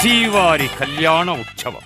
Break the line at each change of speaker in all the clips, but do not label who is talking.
శ్రీవారి కళ్యాణ ఉత్సవం.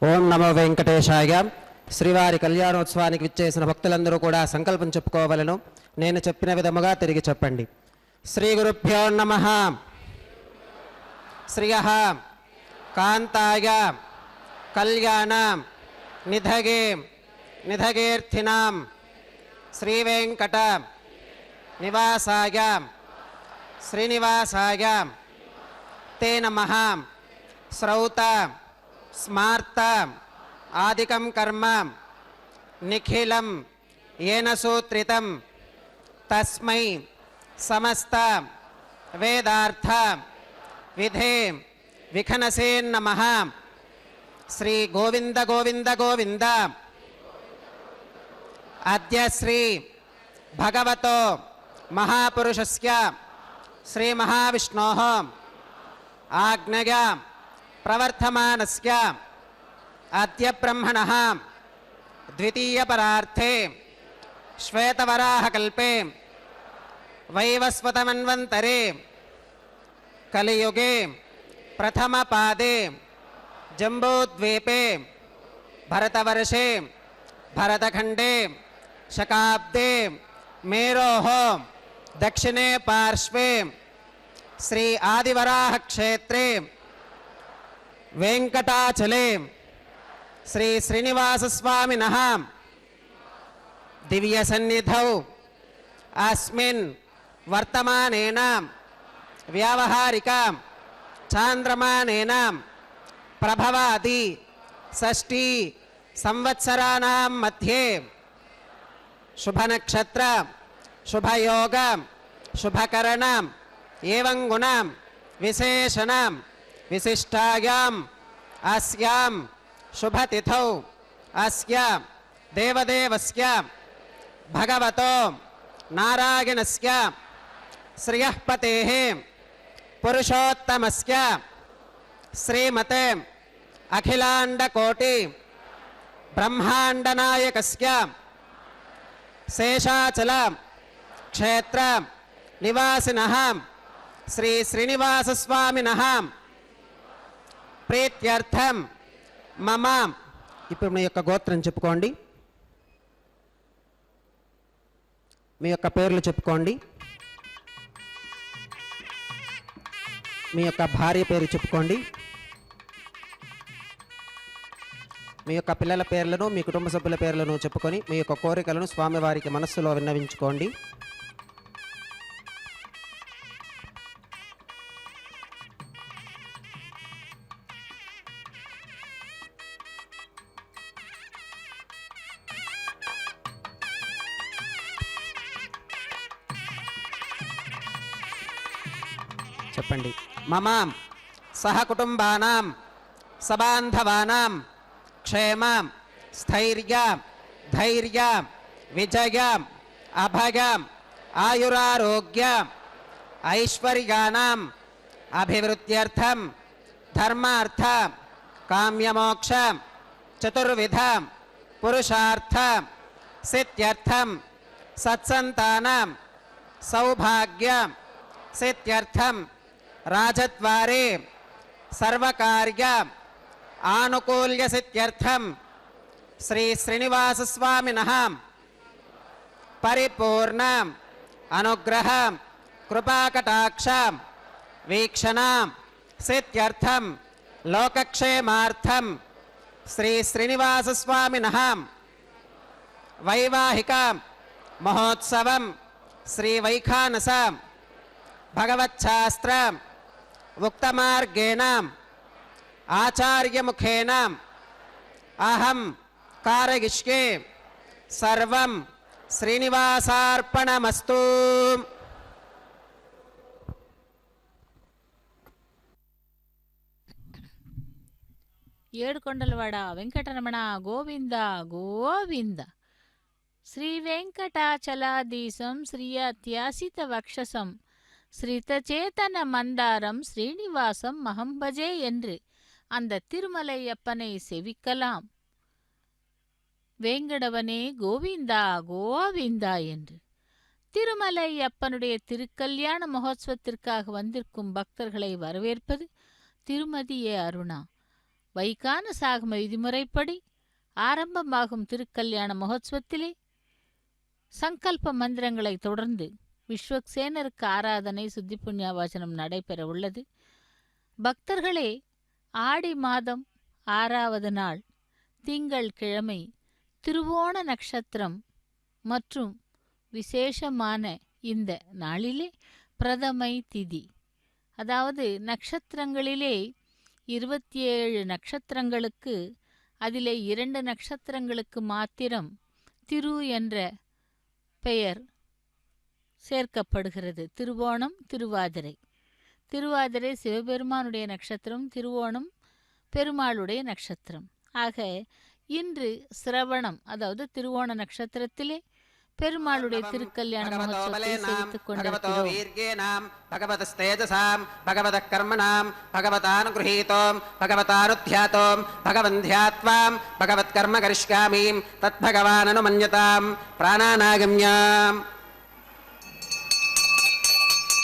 ఓం నమో వెంకటేశాయ. శ్రీవారి కళ్యాణోత్సవానికి విచ్చేసిన భక్తులందరూ కూడా సంకల్పం చెప్పుకోవలను. నేను చెప్పిన విధముగా తిరిగి చెప్పండి. శ్రీ గురుభ్యో నమః. శ్రియః కాంతాయ కళ్యాణ నిధగే నిధగేర్థినాం శ్రీ వెంకట నివాసాయ శ్రీనివాసాయ తే నమః. శ్రౌత స్మార్త ఆదికం కర్మ నిఖిలం ఏన సూత్రితం తస్మై సమస్త వేదార్థ విధే విఖనసే నమః. శ్రీ గోవింద గోవింద గోవింద. అద్య శ్రీ భగవతో మహాపురుషస్య శ్రీ మహావిష్ణోః ఆజ్ఞయా ప్రవర్తమానస్య అద్య బ్రహ్మణః ద్వితీయపరార్థే శ్వేతవరాహకల్పే వైవస్వతమన్వంతరే కలియుగే ప్రథమపాదే జంబూద్వీపే భరతవర్షే భరతఖండే శకాబ్దే మేరోః దక్షిణే పార్శ్వే శ్రీ ఆదివరాహ క్షేత్రే వెంకటాచలే శ్రీ శ్రీనివాసస్వామినః దివ్య సన్నిధౌ అస్మిన్ వర్తమానేన వ్యావహారిక చాంద్రమానేన ప్రభవాది షష్ఠీ సంవత్సరాణాం మధ్యే శుభనక్షత్ర శుభయోగ శుభకరణ ఏవం గుణ విశేషణ విశిష్టాయాం అస్యాం శుభతిథౌ అస్య దేవదేవస్య భగవతో నారాయణస్య శ్రియఃపతేః పురుషోత్తమస్య శ్రీమతే అఖిలాండకోటి బ్రహ్మాండనాయకస్య శేషాచల క్షేత్ర నివాసినః శ్రీ శ్రీనివాసస్వామినః ప్రీత్యర్థం మమ. ఇప్పుడు మీ యొక్క గోత్రం చెప్పుకోండి, మీ యొక్క పేర్లు చెప్పుకోండి, మీ యొక్క భార్య పేరు చెప్పుకోండి, మీ యొక్క పిల్లల పేర్లను మీ కుటుంబ సభ్యుల పేర్లను చెప్పుకొని మీ యొక్క కోరికలను స్వామివారికి మనస్సులో విన్నవించుకోండి. చెప్పండి. మమ సహ కుటుంబానాం సబాంధవానాం క్షేమ స్థైర్య ధైర్య విజయ అభయ ఆయురారోగ్య ఐశ్వర్యానాం అభివృద్ధ్యర్థం ధర్మార్థ కామ్యమోక్ష చతుర్విధ పురుషార్థ సిద్ధ్యర్థం సత్సంతానం సౌభాగ్య సిద్ధ్యర్థం రాజద్వారే సర్వకార్య ఆనుకూల్య సిద్ధ్యర్థం శ్రీ శ్రీనివాస స్వామినః పరిపూర్ణ అనుగ్రహ కృపాకటాక్ష వీక్షణ సిద్ధ్యర్థం లోకక్షేమార్థం శ్రీ శ్రీనివాస స్వామినః వైవాహిక మహోత్సవం శ్రీ వైఖానస భగవచ్ఛాస్త్ర ఉక్తమార్గేణ ఆచార్యముఖేన అహం కారయిష్యే సర్వం శ్రీనివాసార్పణమస్తు.
ఏడుకొండలవాడ వెంకటరమణ గోవింద గోవింద. శ్రీ వెంకటాచలాధీశం శ్రీయత్యాసిత వక్షసం ஸ்ரீதச்சேதன மந்தாரம் ஸ்ரீனிவாசம் மகம்பஜே என்று அந்த திருமலையப்பனை செவிக்கலாம். வேங்கடவனே கோவிந்தா கோவிந்தா என்று. திருமலையப்பனுடைய திருக்கல்யாண மகோத்சவத்திற்காக வந்திருக்கும் பக்தர்களை வரவேற்பது திருமதி ஏ அருணா. வைகான சாகம விதிமுறைப்படி ஆரம்பமாகும் திருக்கல்யாண மகோத்சவத்திலே சங்கல்ப மந்திரங்களை தொடர்ந்து விஸ்வக்சேனருக்கு ஆராதனை சுத்தி புண்ணியாவாசனம் நடைபெற உள்ளது. பக்தர்களே, ஆடி மாதம் 6வது நாள் திங்கள் கிழமை திருவோண நட்சத்திரம் மற்றும் விசேஷமான இந்த நாளிலே பிரதமை திதி, அதாவது நட்சத்திரங்களிலே 27 நட்சத்திரங்களுக்கு அதிலே 2 நட்சத்திரங்களுக்கு மாத்திரம் திரு என்ற பெயர் சேர்க்கப்படுகிறது. திருவோணம், திருவாதிரை. திருவாதிரை சிவபெருமானுடைய நட்சத்திரம், திருவோணம் பெருமாளுடைய நட்சத்திரம். ஆக இன்று சிரவணம், அதாவது திருவோண நட்சத்திரத்திலே பெருமாளுடைய திருக்கல்யாண மகோத்சவத்தை சேவித்துக் கொண்டிருக்கிறோம்.
பகவதஸ்தேஜசாம் பகவதः கர்மணாம் பகவதானுகృహீதோம் பகவதானுத்யாதோம் பகவந்த்யாத்வாம் பகவத் கர்ம கரிஷ்யாமி தத் பகவான் அனுமன்யதாம் பிராணாநாகம்யாம்.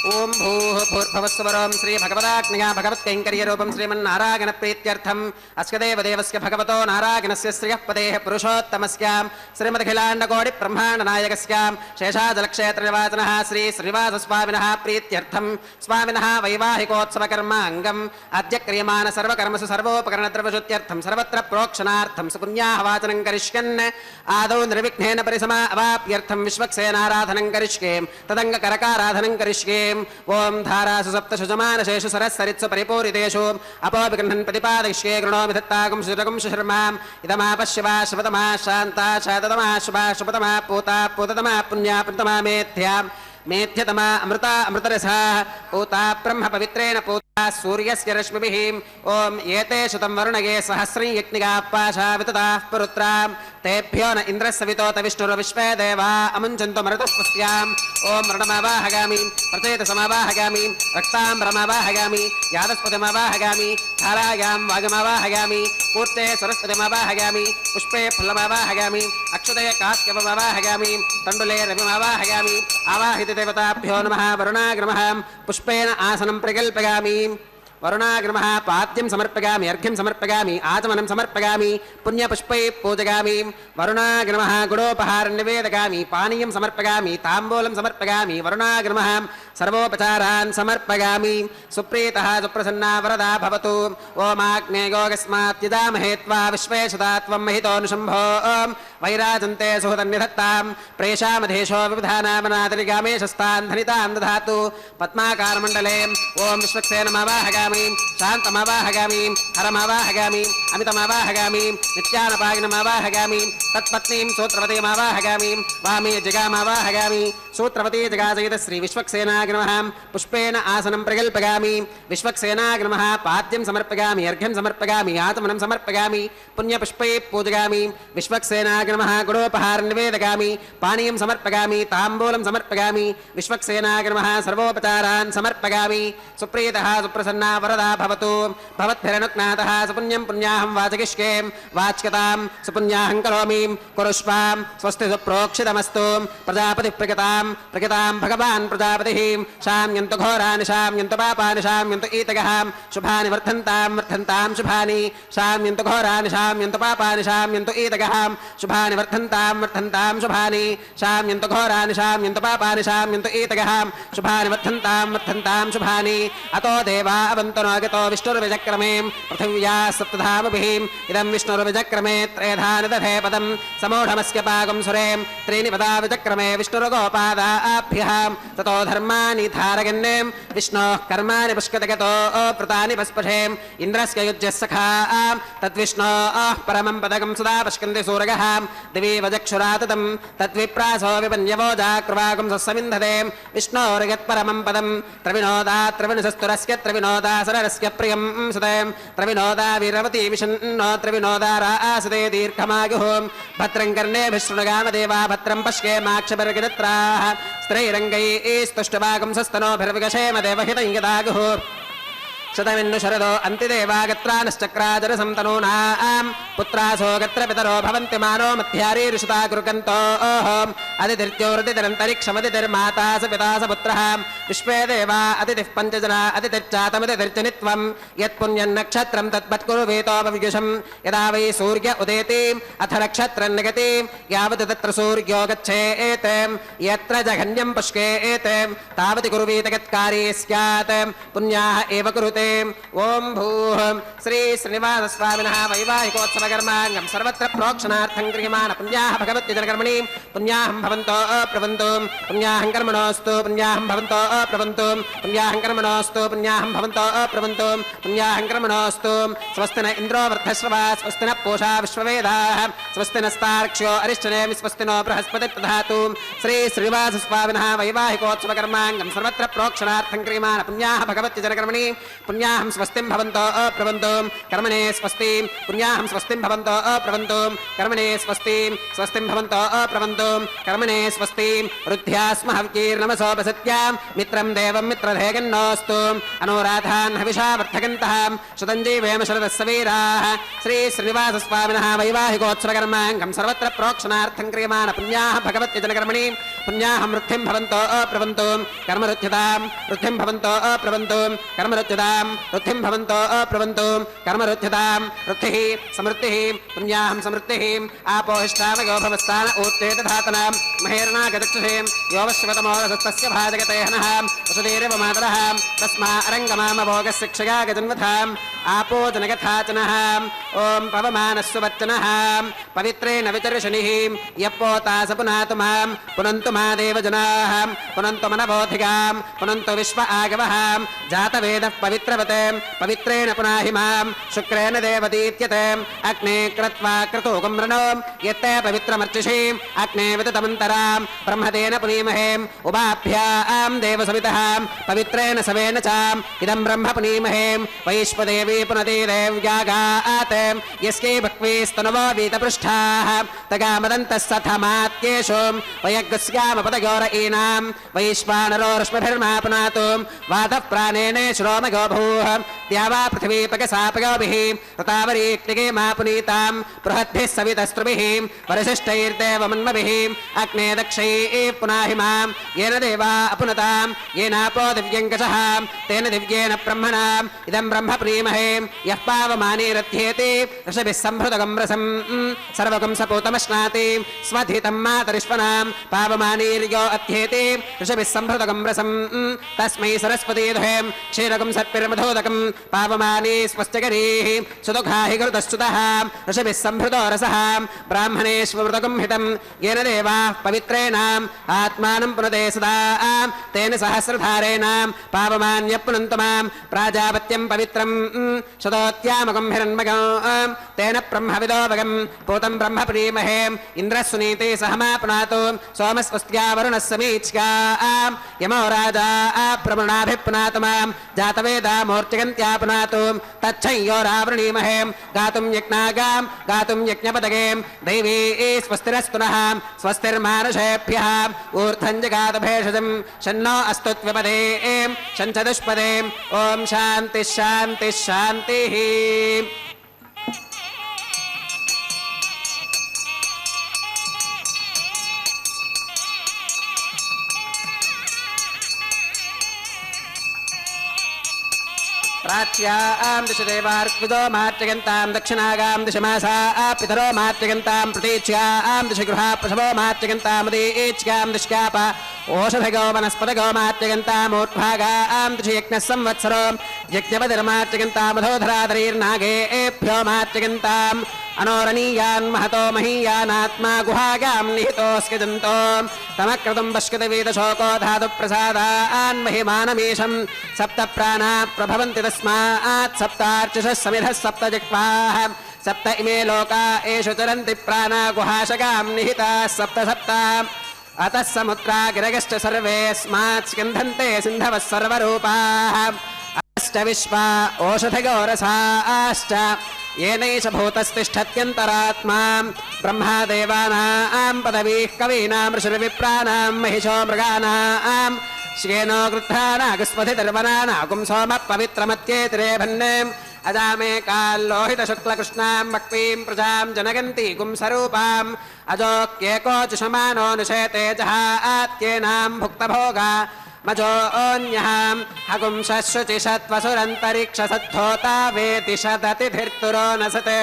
ओम भूः भूर्भुवस्सुवरों श्री भगवदाग्न्या भगवत्कैङ्कर्यरूपं श्रीमन्नारायण प्रीत्यर्थम् अस्य देवदेवस्य भगवतो नारायणस्य श्रियः पदेः पुरुषोत्तमस्यां श्रीमदखिलाण्डकोटिब्रह्माण्डनायकस्यां शेषाचलक्षेत्रनिवासनः श्री श्रीनिवासस्वामिनः प्रीत्यर्थं स्वामिनः वैवाहिकोत्सवकर्माङ्गम् अद्य क्रियमाण सर्वकर्मसु सर्वोपकरणद्रव्यशुद्ध्यर्थं सर्वत्र प्रोक्षणार्थं सुपुण्याः वाचनं करिष्यन् आदौ निर्विघ्नेन परिसमा अवाप्यर्थं विश्वक्सेनाराधनं करिष्ये तदङ्गकरकाराधनं करिष्ये. ओम धारासु सप्तशु जमानशेषु सरस्सरित्सु परिपूरितेषु अपोऽभिगृह्णन् प्रतिपादयिष्ये गृणोमि दत्तागं सुरगं शर्माम् इदमापश्यवा शुभतमा शान्ता शाततमा शुभा शुभतमा पूता पूततमा पुण्या पुण्यतमा मेथ्या मेथ्यतमा अमृता अमृतरसा पूता ब्रह्म पवित्रेण पूता सूर्यस्य रश्मिभिः. ओम एतेषु तं वरुणगे सहस्रं यज्ञिकाः पाशा वितताः पुरुत्राम् तेभ्यो न इन्द्रस्सवितोत विष्णुर्विश्वे देवा अमुञ्चन्तु मरुतस्पस्याम्. ओम मृणमावाहगामि प्रचेतसमावाहगामि रक्ताम्बरमावाहगामि यादस्पतिमावाहगामि धारायां वागमावाहगामि पूर्ते सरस्वतिमावाहगामि पुष्पे फलमावाहगामि अक्षते काश्यपमावाहगामि तण्डुले रविमावाहगामि. आवाहित देवताभ्यो नमः. वरुणाग्रमः पुष्पेण आसनं प्रकल्पयामि. वरुणाग्रमः पाद्यं समर्पयामि अर्घ्यं समर्पयामि आचमनं समर्पयामि पुण्यपुष्पैः पूजयामि. वरुणाग्रमः गुडोपहारं निवेदयामि पानीयं समर्पयामि ताम्बूलं समर्पयामि. वरुणाग्रमः सर्वोपचारान् समर्पयामि. सुप्रीतः सुप्रसन्ना वरदा भवतु. ओमाग्नेयोगस्मात् यदामहे त्वा विश्वेशदा त्वं महितोऽनुशम्भो वैराजन्ते सुहृदन्निधत्तां प्रेषामधेशो विबुधानामनादरिगामेशस्तान् धनितां दधातु. पद्माकारमण्डले ओं विश्वक्सेनमावाहगामि शान्तमावाहगामि हरमावाहगामि अमितमावाहगामि नित्यानपायिनमावाहगामि तत्पत्नीं सूत्रवतीमावाहगामि वामे जगामावाहगामि. सूत्रवती जगासहित श्री विश्वक्सेनाग्रमः पुष्पेण आसनं प्रकल्पयामि. विश्वक्सेनाग्रमः पाद्यं समर्पयामि अर्घ्यं समर्पयामि आचमनं समर्पयामि पुण्यपुष्पैः पूजयामि. विश्वक्सेनाग्रमः गुडोपहारं निवेदयामि पानीयं समर्पयामि ताम्बूलं समर्पयामि. विश्वक्सेनाग्रमः सर्वोपचारान् समर्पयामि. सुप्रीतः सुप्रसन्ना वरदा भवतु. भवद्भिरनुज्ञातः सुपुण्यं पुण्याहं वाचयिष्ये वाच्यतां सुपुण्याहं करोमि जनकर्मणीं कुरुष्वां स्वस्ति सुप्रोक्षितमस्तु प्रजापतिः प्रकृतां भगवान् प्रजापतिः शाम्यन्तु घोरानि शाम्यन्तु पापानि शाम्यन्तु ईतगः शुभानि वर्धन्तां शुभानि शाम्यन्तु घोरानि शाम्यन्तु पापानि शाम्यन्तु ईतगः शुभानि वर्धन्तां शुभानि शाम्यन्तु घोरानि शाम्यन्तु पापानि शाम्यन्तु ईतगः शुभानि वर्धन्तां शुभानि अतो देवा अवन्तु नो गतो विष्णुर्विचक्रमे पृथिव्या सप्तधामभिः इदं विष्णुर्विचक्रमे त्रयधानि दधे पदं समूढमस्य पाकं सुरें त्रीणि पदा विचक्रमे विष्णुर्गोपादाभ्यः ततो धर्माणि धारयन्ने विष्णोः कर्माणि पुष्कतगतो प्रतानि पस्पशेम् इन्द्रस्य युज्यः सखा तद्विष्णोः परमं पदकं सदा पश्यन्ति सूरगः दिवि वजक्षुराततं तद्विप्रासो विपन्यवो जाकृवाकं सस्समिन्धते विष्णोर्यत्परमं पदं त्रविनोदा त्रविणसस्तुरस्य त्रविनोदा सररस्य प्रियं सुते त्रविनोदा वीरवती विशन्नो त्रविनोदा रासते दीर्घमायुः भद्रं कर्णेभिः शृणुगामदेवा भद्रं पश्येमाक्षभिर्गिरित्राः स्त्रैरङ्गैस्तुष्टभागं सस्तनोभिर्विगशेम देवहितं यदागुः शतमिन्नु शरदो अन्तिदेवागत्रानश्चक्राजरसं तनूनां पुत्रासो गत्र पितरो भवन्ति मानो मध्यारीरिषुता कुर्कन्तो अतिथिर्त्योरतिथिरन्तरिक्षमतिथिर्माता स पिता स पुत्रः विश्वे देवा अतिथिः पञ्चजना अतिथिर्चातमतिथिर्चनित्वं यत्पुण्यन्नक्षत्रं तद्वत्कुरु वेतोपवियुषं यदा वै सूर्य उदेति अथ नक्षत्रं निगति यावत् तत्र सूर्यो गच्छेत् यत्र जघन्यं पुष्केत् तावति कुरुवीतगत्कारी स्यात् पुण्याः एव कुरुते ओम भूः श्री श्रीनिवास स्वामिनः वैवाहिकोत्सवकर्माङ्गं सर्वत्र प्रोक्षणार्थं गृह्यमाण पुण्याः भगवत्यै जनकर्मणि पुण्याहं भवन्तो अप्रवन्तु पुण्याहं कर्मणोऽस्तु पुण्याहं भवन्तो अप्रवन्तु पुण्याहं कर्मणोऽस्तु पुण्याहं भवन्तो अप्रवन्तु पुण्याहं कर्मणोऽस्तु स्वस्ति न इन्द्रो वृद्धश्रवा स्वस्ति न पूषा विश्ववेदाः स्वस्ति नस्तार्क्ष्यो अरिष्टनेमि स्वस्ति नो बृहस्पतिः दधातु श्री श्रीनिवास स्वामिनः वैवाहिकोत्सवकर्माङ्गं सर्वत्र प्रोक्षणार्थं गृह्यमाण पुण्याः भगवत्यै जनकर्मणि पुण्याहं स्वस्तिं भवन्तो अप्रवन्तु कर्मणे स्वस्ति पुण्याहं स्वस्तिं भवन्तो अप्रवन्तु कर्मणे स्वस्तिं भवन्तो अप्रवन्तु कर्मणे स्वस्ति रुद्ध्यास्म हव्यैर्नमसोपसत्यां मित्रं देवं मित्रधेगन्नोऽस्तु अनुराधान् हविषा वर्धकन्तः शतञ्जीवेम शरदस्य वीराः श्री श्रीनिवासस्वामिनः वैवाहिकोत्सवकर्माङ्गं सर्वत्र प्रोक्षणार्थं क्रियमाण पुण्याः भगवत्यै जनकर्मणि पुण्याहं वृद्धिं भवन्तो अप्रवन्तु कर्मरुध्यतां वृद्धिं भवन्तो अप्रवन्तु कर्मरुध्यतां वृद्धिं भवन्तो अप्रवन्तु कर्मरुध्यतां वृद्धिः समृद्धिः पुण्याहं समृद्धिः आपोहिष्ठामयो भवस्थान ऊत्ते दधातनां महेर्नागदक्षसें योवश्वतमोरसस्तस्य भाजगते हनः वसुधीरेव मातरः तस्मा अरङ्गमामभोगस्य क्षया गजन्वथाम् आपो जनगथाचनः ॐ पवमानस्सु वच्चनः पवित्रेण वितर्शनिः यप्पोता स पुनातु मां पुनन्तु मा देवजनाः पुनन्तु मनबोधिकां पुनन्तु विश्व आगवः जातवेदः पवित्रवते पवित्रेण पुनाहि मां शुक्रेण देवदीत्यते अग्ने कृत्वा क्रतुकं मृणो यत्ते पवित्रमर्चिषि अग्ने विततमन्तरां ब्रह्मतेन पुनीमहे उभाभ्यां देवसवितः पवित्रेण सवेन चाम् इदं ब्रह्म पुनीमहे वैश्वदेवी पुनते देव्यागात् यस्यै भक्वेस्तनवो वीतपृष्ठाः तगामदन्तः सथमात्येषु वयग्स्यामपदयोर ईनां वैश्वानरो रश्मिभिर्मा पुनातु वातः प्राणेन श्रोमगो भूः द्यावा पृथिवीपकसापयोभिः ऋतावरीक्तिगे मा पुनीतां बृहद्भिः सवितस्त्रुभिः वरिशिष्टैर्देवमन्मभिः अग्ने दक्षैः पुनाहि मां येन देवा अपुनतां येनापो दिव्यङ्कषः तेन दिव्येन ब्रह्मणाम् इदं ब्रह्म प्रीमहे यः पावमानीरथ्येति ऋषभिः सम्भृतगं रसं सर्वगं सपूतमश्नाति स्वधितं मातरिष्वनां पावमानीर्यो अध्येति ऋषभिः सम्भृतगं रसं तस्मै सरस्वतीधुहें क्षीरकं सर्पिर्मधोदकं पावमानी स्वस्त्यगरीः सुदुःखाहि कृतश्च्युतः ऋषभिः सम्भृतो रसः ब्राह्मणेष्वमृतकं हितं येन देवाः पवित्रेणाम् आत्मानं पुनते सदा तेन सहस्रधारेण पावमान्यः पुनन्तु मां प्राजापत्यं पवित्रं शतोत्यामकं हिरण्मकं तेन ब्रह्मविदोऽवगं पूतं ब्रह्म प्रीमहे इन्द्रः सुनीते सह मा पुनातु सोमस्वस्त्या वरुणः समीच्या यमो राजा प्रमृणाभिः पुनातु मां जातवेदा मूर्तिगन्त्या पुनातु तच्छंयोरावृणीमहे गातुं यज्ञागां गातुं यज्ञपदगें दैवी स्वस्तिरस्तु नः स्वस्तिर्मानुषेभ्यः ऊर्ध्वं जगातभेषजं शन्नो अस्तु त्वपदे शञ्चतुष्पदे ॐ शान्तिः शान्तिः शान्तिः उत्तराच्यां दिशि देवार्क्विदो मार्जयन्तां दक्षिणागां दिशि मासा पितरो मार्जयन्तां प्रतीच्यां दिशि गृहा पशवो मार्जयन्तामुदीच्यां दिश्याप ओषधगो वनस्पतगो मार्जयन्तामूर्ध्वागां दिशि यज्ञः संवत्सरो यज्ञपतिर्मार्जयन्तामधोधराधरीर्नागेभ्यो मार्जयन्ताम् अनोरणीयान् महतो महीयानात्मा गुहागां निहितोऽस्कजन्तो तमक्रतुं पश्यतवेदशोको धातुप्रसादान् महिमानमीशं सप्त प्राणा प्रभवन्ति तस्मात् सप्तार्चिषः समिधः सप्त जिह्वाः सप्त इमे लोका एषु चरन्ति प्राणा गुहाशगां निहिताः सप्त सप्त अतः समुद्रा गिरगश्च सर्वेऽस्मात् स्कन्धन्ते सिन्धवः सर्वरूपाः अष्ट विश्वा ओषधगोरसाश्च येनैष भूतस्तिष्ठत्यन्तरात्मा ब्रह्मा देवानां पदवीः कवीनां ऋषिर्विप्राणां महिषो मृगाणां श्येनो गृध्रानागस्पतिर्वनानागुं सोमः पवित्रमत्येतिरे भन्नेम् अजामे काल्लोहितशुक्लकृष्णां वक्वीं प्रजां जनगन्ति गुंसरूपाम् अजोक्येकोचुषमानो निषेते जहात्येनां भुक्तभोगा मजोऽन्यः हगुंशुचिषत्वसुरन्तरिक्षसद्धोता वेति शततिथिर्तुरो नसते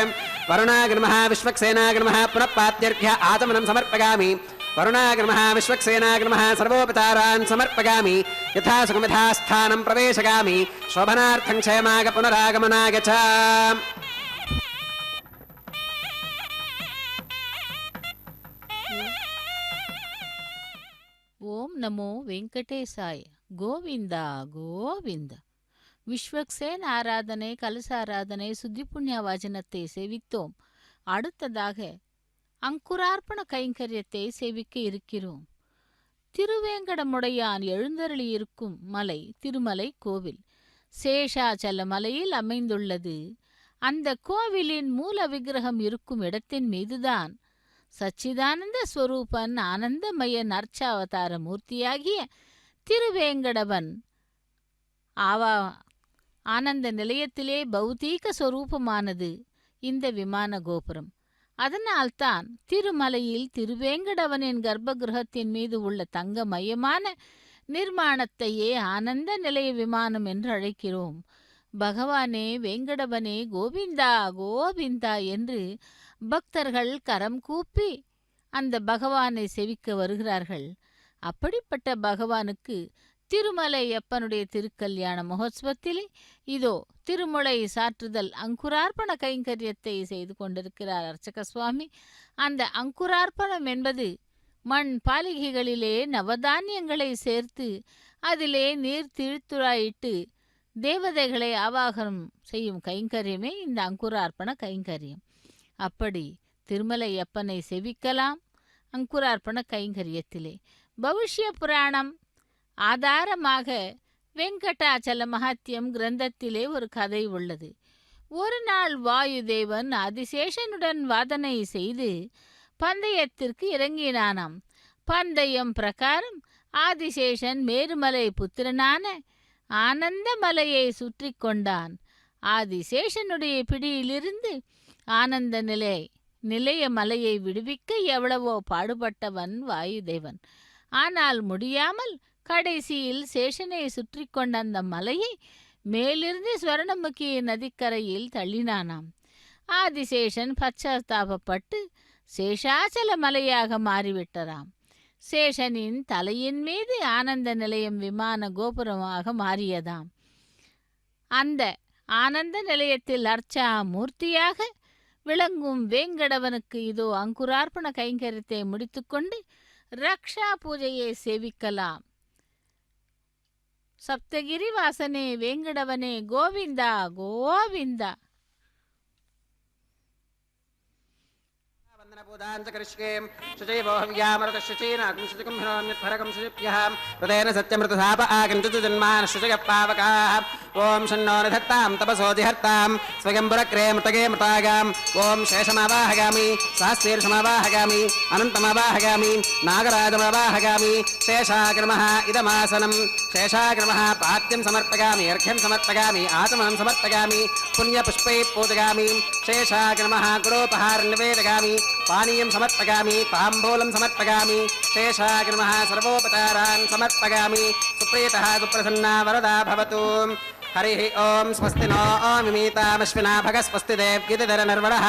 वरुणाग्निमः विश्वक्सेनाग्निमः पुनः पात्यर्घ्य आचमनं समर्पयामि वरुणाग्निमः विश्वक्सेनाग्निमः सर्वोपचारान् समर्पयामि यथा सुखमिथा स्थानं प्रवेशयामि शोभनार्थं क्षेमाग पुनरागमनाय च
ಓಂ ನಮೋ ವೆಂಕಟೇಶಾಯ ಗೋವಿಂದ ಗೋವಿಂದ. விஸ்வக்சேன் ஆராதனை, கலசாராதனை, சுத்திப்புண்ணிய வாஜனத்தை சேவித்தோம். அடுத்ததாக அங்குரார்ப்பண கைங்கரியத்தை சேவிக்க இருக்கிறோம். திருவேங்கடமுடையான் எழுந்தருளியிருக்கும் மலை திருமலை கோவில் சேஷாச்சல மலையில் அமைந்துள்ளது. அந்த கோவிலின் மூல விக்கிரகம் இருக்கும் இடத்தின் மீதுதான் சச்சிதானந்த ஸ்வரூபன் ஆனந்தமயன் அர்ச்சாவதார மூர்த்தியாகிய திருவேங்கடவன் ஆனந்த நிலையத்திலே பௌதீக ஸ்வரூபமானது இந்த விமான கோபுரம். அதனால்தான் திருமலையில் திருவேங்கடவனின் கர்ப்பகிரகத்தின் மீது உள்ள தங்கமயமான நிர்மாணத்தையே ஆனந்த நிலைய விமானம் என்று அழைக்கிறோம். பகவானே வேங்கடவனே கோவிந்தா கோவிந்தா என்று பக்தர்கள் கரம் கூப்பி அந்த பகவானை செவிக்க வருகிறார்கள். அப்படிப்பட்ட பகவானுக்கு திருமலையப்பனுடைய திருக்கல்யாண மகோத்சவத்திலே இதோ திருமுலை சாற்றுதல் அங்குரார்ப்பண கைங்கரியத்தை செய்து கொண்டிருக்கிறார் அர்ச்சக சுவாமி. அந்த அங்குரார்ப்பணம் என்பது மண் பாலிகைகளிலே நவதானியங்களை சேர்த்து அதிலே நீர் திழ்த்துராயிட்டு தேவதைகளை ஆவாகனம் செய்யும் கைங்கரியமே இந்த அங்குரார்ப்பண கைங்கரியம். அப்படி திருமலையப்பனை செவிக்கலாம் அங்குரார்ப்பண கைங்கரியத்திலே. பவிஷ்ய புராணம் ஆதாரமாக வெங்கடாச்சல மகாத்யம் கிரந்தத்திலே ஒரு கதை உள்ளது. ஒரு நாள் வாயுதேவன் ஆதிசேஷனுடன் வாதனை செய்து பந்தயத்திற்கு இறங்கினானாம். பந்தயம் பிரகாரம் ஆதிசேஷன் மேருமலை புத்திரனான ஆனந்தமலையை சுற்றி கொண்டான். ஆதிசேஷனுடைய பிடியிலிருந்து ஆனந்த நிலைய மலையை விடுவிக்க எவ்வளவோ பாடுபட்டவன் வாயுதேவன். ஆனால் முடியாமல் கடைசியில் சேஷனை சுற்றி கொண்ட அந்த மலையை மேலிருந்து ஸ்வர்ணமுகி நதிக்கரையில் தள்ளினானாம். ஆதிசேஷன் பச்சாத்தாபப்பட்டு சேஷாச்சல மலையாக மாறிவிட்டராம். சேஷனின் தலையின் மீது ஆனந்த நிலையம் விமான கோபுரமாக மாறியதாம். அந்த ஆனந்த நிலையத்தில் அர்ச்சா மூர்த்தியாக விளங்கும் வேங்கடவனுக்கு இதோ அங்குரார்ப்பண கைங்கரியத்தை முடித்துக்கொண்டு ரக்ஷா பூஜையை சேவிக்கலாம். சப்தகிரி வாசனே வேங்கடவனே கோவிந்தா கோவிந்தா.
हृदयेन सत्यमृतसाप आगन्तुजन्मान् शुचयः पावकाः ॐ शन्नो निधत्तां तपसो जिहर्तां स्वयंपुरक्रे मृतगे मृतागाम् ॐ शेषमावाहगामि सहस्रीर्षमावाहगामि अनन्तमावाहगामि नागराजमावाहगामि शेषाग्रमः इदमासनं शेषाग्रमः पाद्यं समर्पयामि अर्घ्यं समर्पयामि आचमनं समर्पयामि पुण्यपुष्पैः पूजयामि शेषाग्रमः गुरोपहारं निवेदयामि पानीयं समर्पयामि ताम्बूलं समर्पयामि शेषाग्रमः सर्वोपचारान् समर्पयामि सुप्रीतः सुप्रसन्ना वरदा भवतु हरिः ॐ स्वस्ति नो मिमीतामश्विना भगः स्वस्ति देव्यतिधरनर्वणः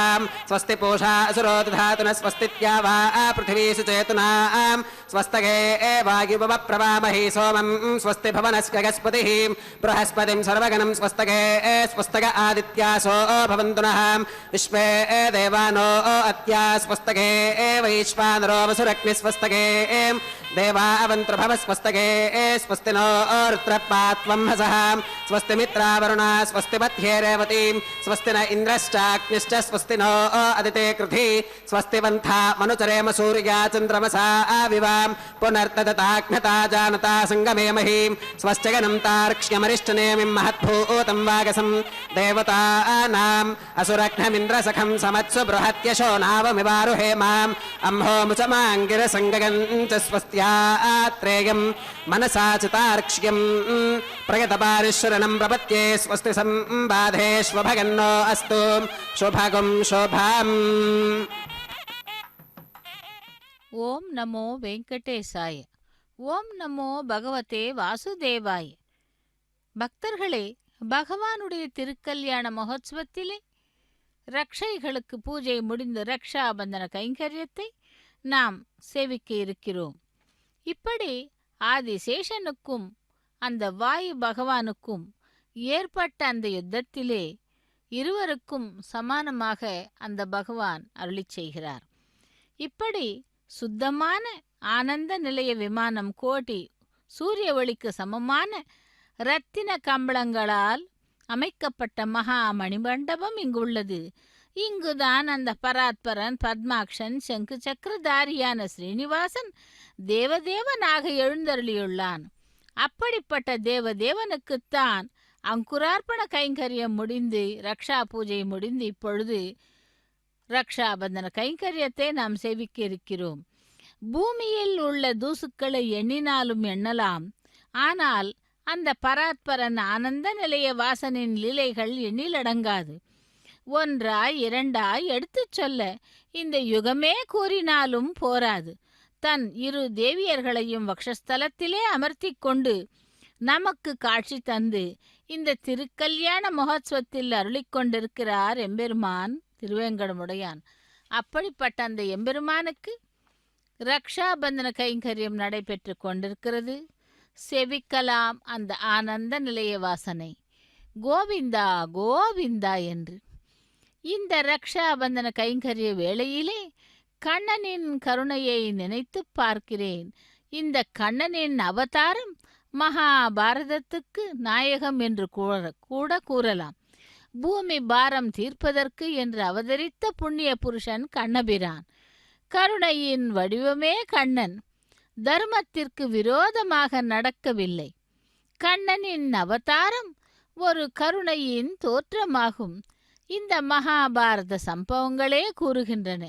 स्वस्ति पूषा असुरो दधातु न स्वस्तित्या वा पृथिवी सुचेतुना स्वस्तगे वायुवप्रवामहि सोमं स्वस्ति भवनस्य गस्पतिः बृहस्पतिं सर्वगणं स्वस्तगे स्वस्तग आदित्यासो भवन्तु नः विश्वे देवानो अत्या स्वस्तगे वैश्वानरो वसुरग्नि स्वस्तगे देवा अवन्त्रभव स्वस्तगे स्वस्ति नो रुद्रपात्वं हसः स्वस्ति मित्रावरुणा स्वस्ति मध्ये रेवतीं स्वस्ति न इन्द्रश्चाग्निश्च स्वस्ति नो अदिते कृधि स्वस्ति वन्था मनुचरेम सूर्या चन्द्रमसा आविवां पुनर्तदताग्नता जानता सङ्गमे महीं स्वश्चगनं तार्क्ष्यमरिष्टनेमिं महद्भूतं वागसं देवतानाम् असुरघ्नमिन्द्रसखं समत्सु बृहत्यशो नावमिवारुहे माम् अम्होमुचमाङ्गिरसङ्गगं च स्वस्त्यात्रेयं मनसा च तार्क्ष्यं प्रगतपारिश्वरणं प्रपत्ये स्वस्ति संबाधेष्वभगन्नो अस्तु शुभगुं शुभम्
ஓம் நமோ வெங்கடேசாய. ஓம் நமோ பகவதே வாசுதேவாய. பக்தர்களே, பகவானுடைய திருக்கல்யாண மகோத்சவத்திலே ரக்ஷைகளுக்கு பூஜை முடிந்து ரக்ஷாபந்தன கைங்கரியத்தை நாம் சேவிக்க இருக்கிறோம். இப்படி ஆதிசேஷனுக்கும் அந்த வாயு பகவானுக்கும் ஏற்பட்ட அந்த யுத்தத்திலே இருவருக்கும் சமானமாக அந்த பகவான் அருளிச் செய்கிறார். இப்படி சுத்தமான ஆனந்த நிலைய விமானம் கோட்டி சூரிய ஒளிக்கு சமமான இரத்தின கம்பளங்களால் அமைக்கப்பட்ட மகா மணிமண்டபம் இங்குள்ளது. இங்குதான் அந்த பராத்பரன் பத்மாக்ஷன் சங்கு சக்கரதாரியான ஸ்ரீனிவாசன் தேவதேவனாக எழுந்தருளியுள்ளான். அப்படிப்பட்ட தேவதேவனுக்குத்தான் அங்குரார்ப்பண கைங்கரியம் முடிந்து ரக்ஷா பூஜை முடிந்து இப்பொழுது ரக்ஷாபந்தன கைங்கரியத்தை நாம் சேவிக்க இருக்கிறோம். பூமியில் உள்ள தூசுக்களை எண்ணினாலும் எண்ணலாம். ஆனால் அந்த பராத்பரன் ஆனந்த நிலைய வாசனின் லீலைகள் எண்ணிலடங்காது. ஒன்றாய் இரண்டாய் எடுத்துச் சொல்ல இந்த யுகமே கூறினாலும் போராது. தன் இரு தேவியர்களையும் வக்ஷஸ்தலத்திலே அமர்த்தி கொண்டு நமக்கு காட்சி தந்து இந்த திருக்கல்யாண மகோத்சவத்தில் அருளிக் கொண்டிருக்கிறார் எம்பெருமான் திருவேங்கடமுடையான். அப்படிப்பட்ட அந்த எம்பெருமானுக்கு ரக்ஷாபந்தன கைங்கரியம் நடைபெற்று கொண்டிருக்கிறது. செவிக்கலாம் அந்த ஆனந்த நிலைய வாசனை கோவிந்தா கோவிந்தா என்று. இந்த ரக்ஷாபந்தன கைங்கரிய வேளையிலே கண்ணனின் கருணையை நினைத்து பார்க்கிறேன். இந்த கண்ணனின் அவதாரம் மகாபாரதத்துக்கு நாயகம் என்று கூட கூறலாம். பூமி பாரம் தீர்ப்பதற்கு என்று அவதரித்த புண்ணிய புருஷன் கண்ணபிரான். கருணையின் வடிவமே கண்ணன். தர்மத்திற்கு விரோதமாக நடக்கவில்லை. கண்ணனின் அவதாரம் ஒரு கருணையின் தோற்றமாகும். இந்த மகாபாரத சம்பவங்களே கூறுகின்றன.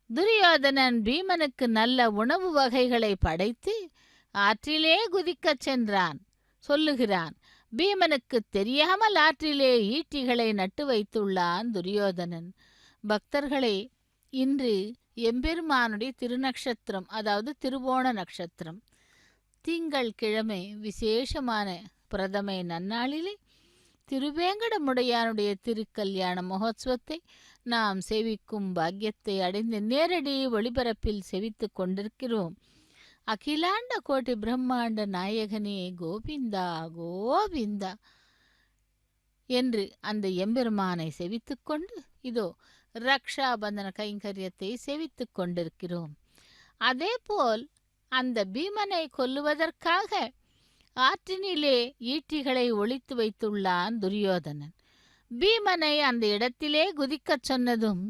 துரியோதனன் பீமனுக்கு நல்ல உணவு வகைகளை படைத்து ஆற்றிலே குதிக்கச் சென்றான் சொல்லுகிறான். பீமனுக்கு தெரியாமல் ஆற்றிலே ஈட்டிகளை நட்டு வைத்துள்ளான் துரியோதனன். பக்தர்களே, இன்று எம்பெருமானுடைய திருநக்ஷத்திரம், அதாவது திருவோண நட்சத்திரம், திங்கள் கிழமை விசேஷமான பிரதமை நன்னாளிலே திருவேங்கடமுடையானுடைய திருக்கல்யாண மகோத்சவத்தை நாம் சேவிக்கும் பாக்கியத்தை அடைந்து நேரடி ஒளிபரப்பில் செவித்து கொண்டிருக்கிறோம். அகிலாண்ட கோட்டி பிரம்மாண்ட நாயகனே கோவிந்தா கோவிந்தா என்று அந்த எம்பெருமானை செவித்து கொண்டு இதோ ரக்ஷாபந்தன கைங்கரியத்தை செவித்து கொண்டிருக்கிறோம். அதேபோல் அந்த பீமனை கொல்லுவதற்காக ஆற்றினிலே ஈட்டிகளை ஒளித்து வைத்துள்ளான் துரியோதனன். பீமனை அந்த இடத்திலே குதிக்கச் சொன்னதும்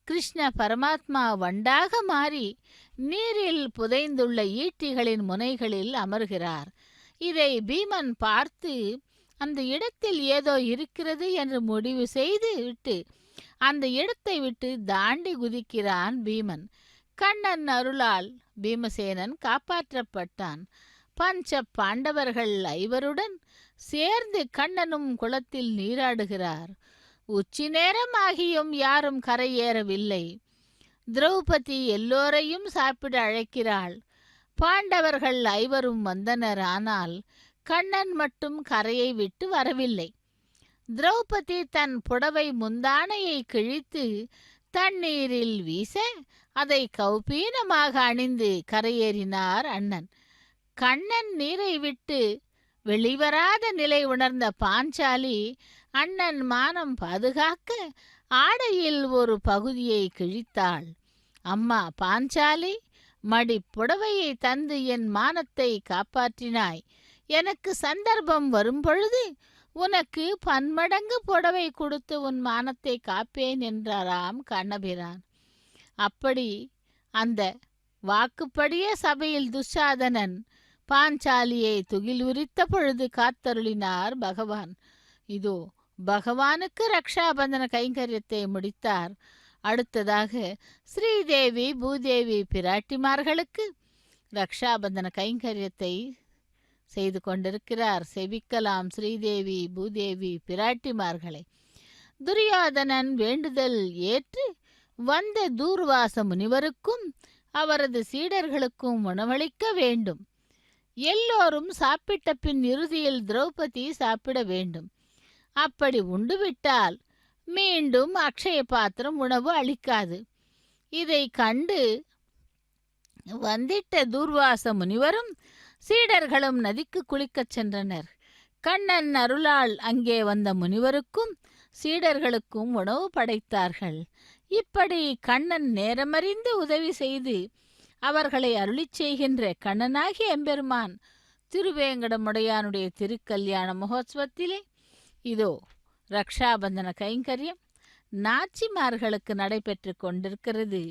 கிருஷ்ண பரமாத்மா வண்டாக மாறி நீரில் புதைந்துள்ள ஈட்டிகளின் முனைகளில் அமர்கிறார். இதை பீமன் பார்த்து அந்த இடத்தில் ஏதோ இருக்கிறது என்று முடிவு செய்து விட்டு அந்த இடத்தை விட்டு தாண்டி குதிக்கிறான் பீமன். கண்ணன் அருளால் பீமசேனன் காப்பாற்றப்பட்டான். பஞ்ச பாண்டவர்கள் ஐவருடன் சேர்ந்து கண்ணனும் குளத்தில் நீராடுகிறார். உச்சி நேரமாகியும் யாரும் கரையேறவில்லை. திரௌபதி எல்லோரையும் சாப்பிட அழைக்கிறாள். பாண்டவர்கள் ஐவரும் வந்தனர். ஆனால் கண்ணன் மட்டும் கரையை விட்டு வரவில்லை. திரௌபதி தன் புடவை முந்தானையை கிழித்து தண்ணீரில் வீச அதை கௌபீனமாக அணிந்து கரையேறினார் அண்ணன். கண்ணன் நீரை விட்டு வெளிவராத நிலை உணர்ந்த பாஞ்சாலி அண்ணன் மானம் பாதுகாக்க ஆடையில் ஒரு பகுதியை கிழித்தாள். அம்மா பாஞ்சாலி, மடி புடவையை தந்து என் மானத்தை காப்பாற்றினாய். எனக்கு சந்தர்ப்பம் வரும்பொழுது உனக்கு பன்மடங்கு புடவை கொடுத்து உன் மானத்தை காப்பேன் என்றாராம் கண்ணபிரான். அப்படி அந்த வாக்குப்படியே சபையில் துச்சாதனன் பாஞ்சாலியை துகில் உரித்த பொழுது காத்தருளினார் பகவான். இதோ பகவானுக்கு ரக்ஷாபந்தன கைங்கரியத்தை முடித்தார். அடுத்ததாக ஸ்ரீதேவி பூதேவி பிராட்டிமார்களுக்கு ரக்ஷாபந்தன கைங்கரியத்தை செய்து கொண்டிருக்கிறார். செவிக்கலாம் ஸ்ரீதேவி பூதேவி பிராட்டிமார்களை. துரியோதனன் வேண்டுதல் ஏற்று வந்த தூர்வாச முனிவருக்கும் அவரது சீடர்களுக்கும் உணவளிக்க வேண்டும். எல்லோரும் சாப்பிட்ட பின் இறுதியில் திரௌபதி சாப்பிட வேண்டும். அப்படி உண்டுவிட்டால் மீண்டும் அக்ஷய பாத்திரம் உணவு அளிக்காது. இதை கண்டு வந்திட்ட தூர்வாச முனிவரும் சீடர்களும் நதிக்கு குளிக்கச் சென்றனர். கண்ணன் அருளால் அங்கே வந்த முனிவருக்கும் சீடர்களுக்கும் உணவு படைத்தார்கள். இப்படி கண்ணன் நேரமறிந்து உதவி செய்து அவர்களை அருளிச் செய்கின்ற கண்ணனாகிய எம்பெருமான் திருவேங்கடமுடையானுடைய திருக்கல்யாண மகோத்சவத்திலே இதோ ரக்ஷாபந்தன கைங்கரியம் நாச்சிமார்களுக்கு நடைபெற்று கொண்டிருக்கிறது.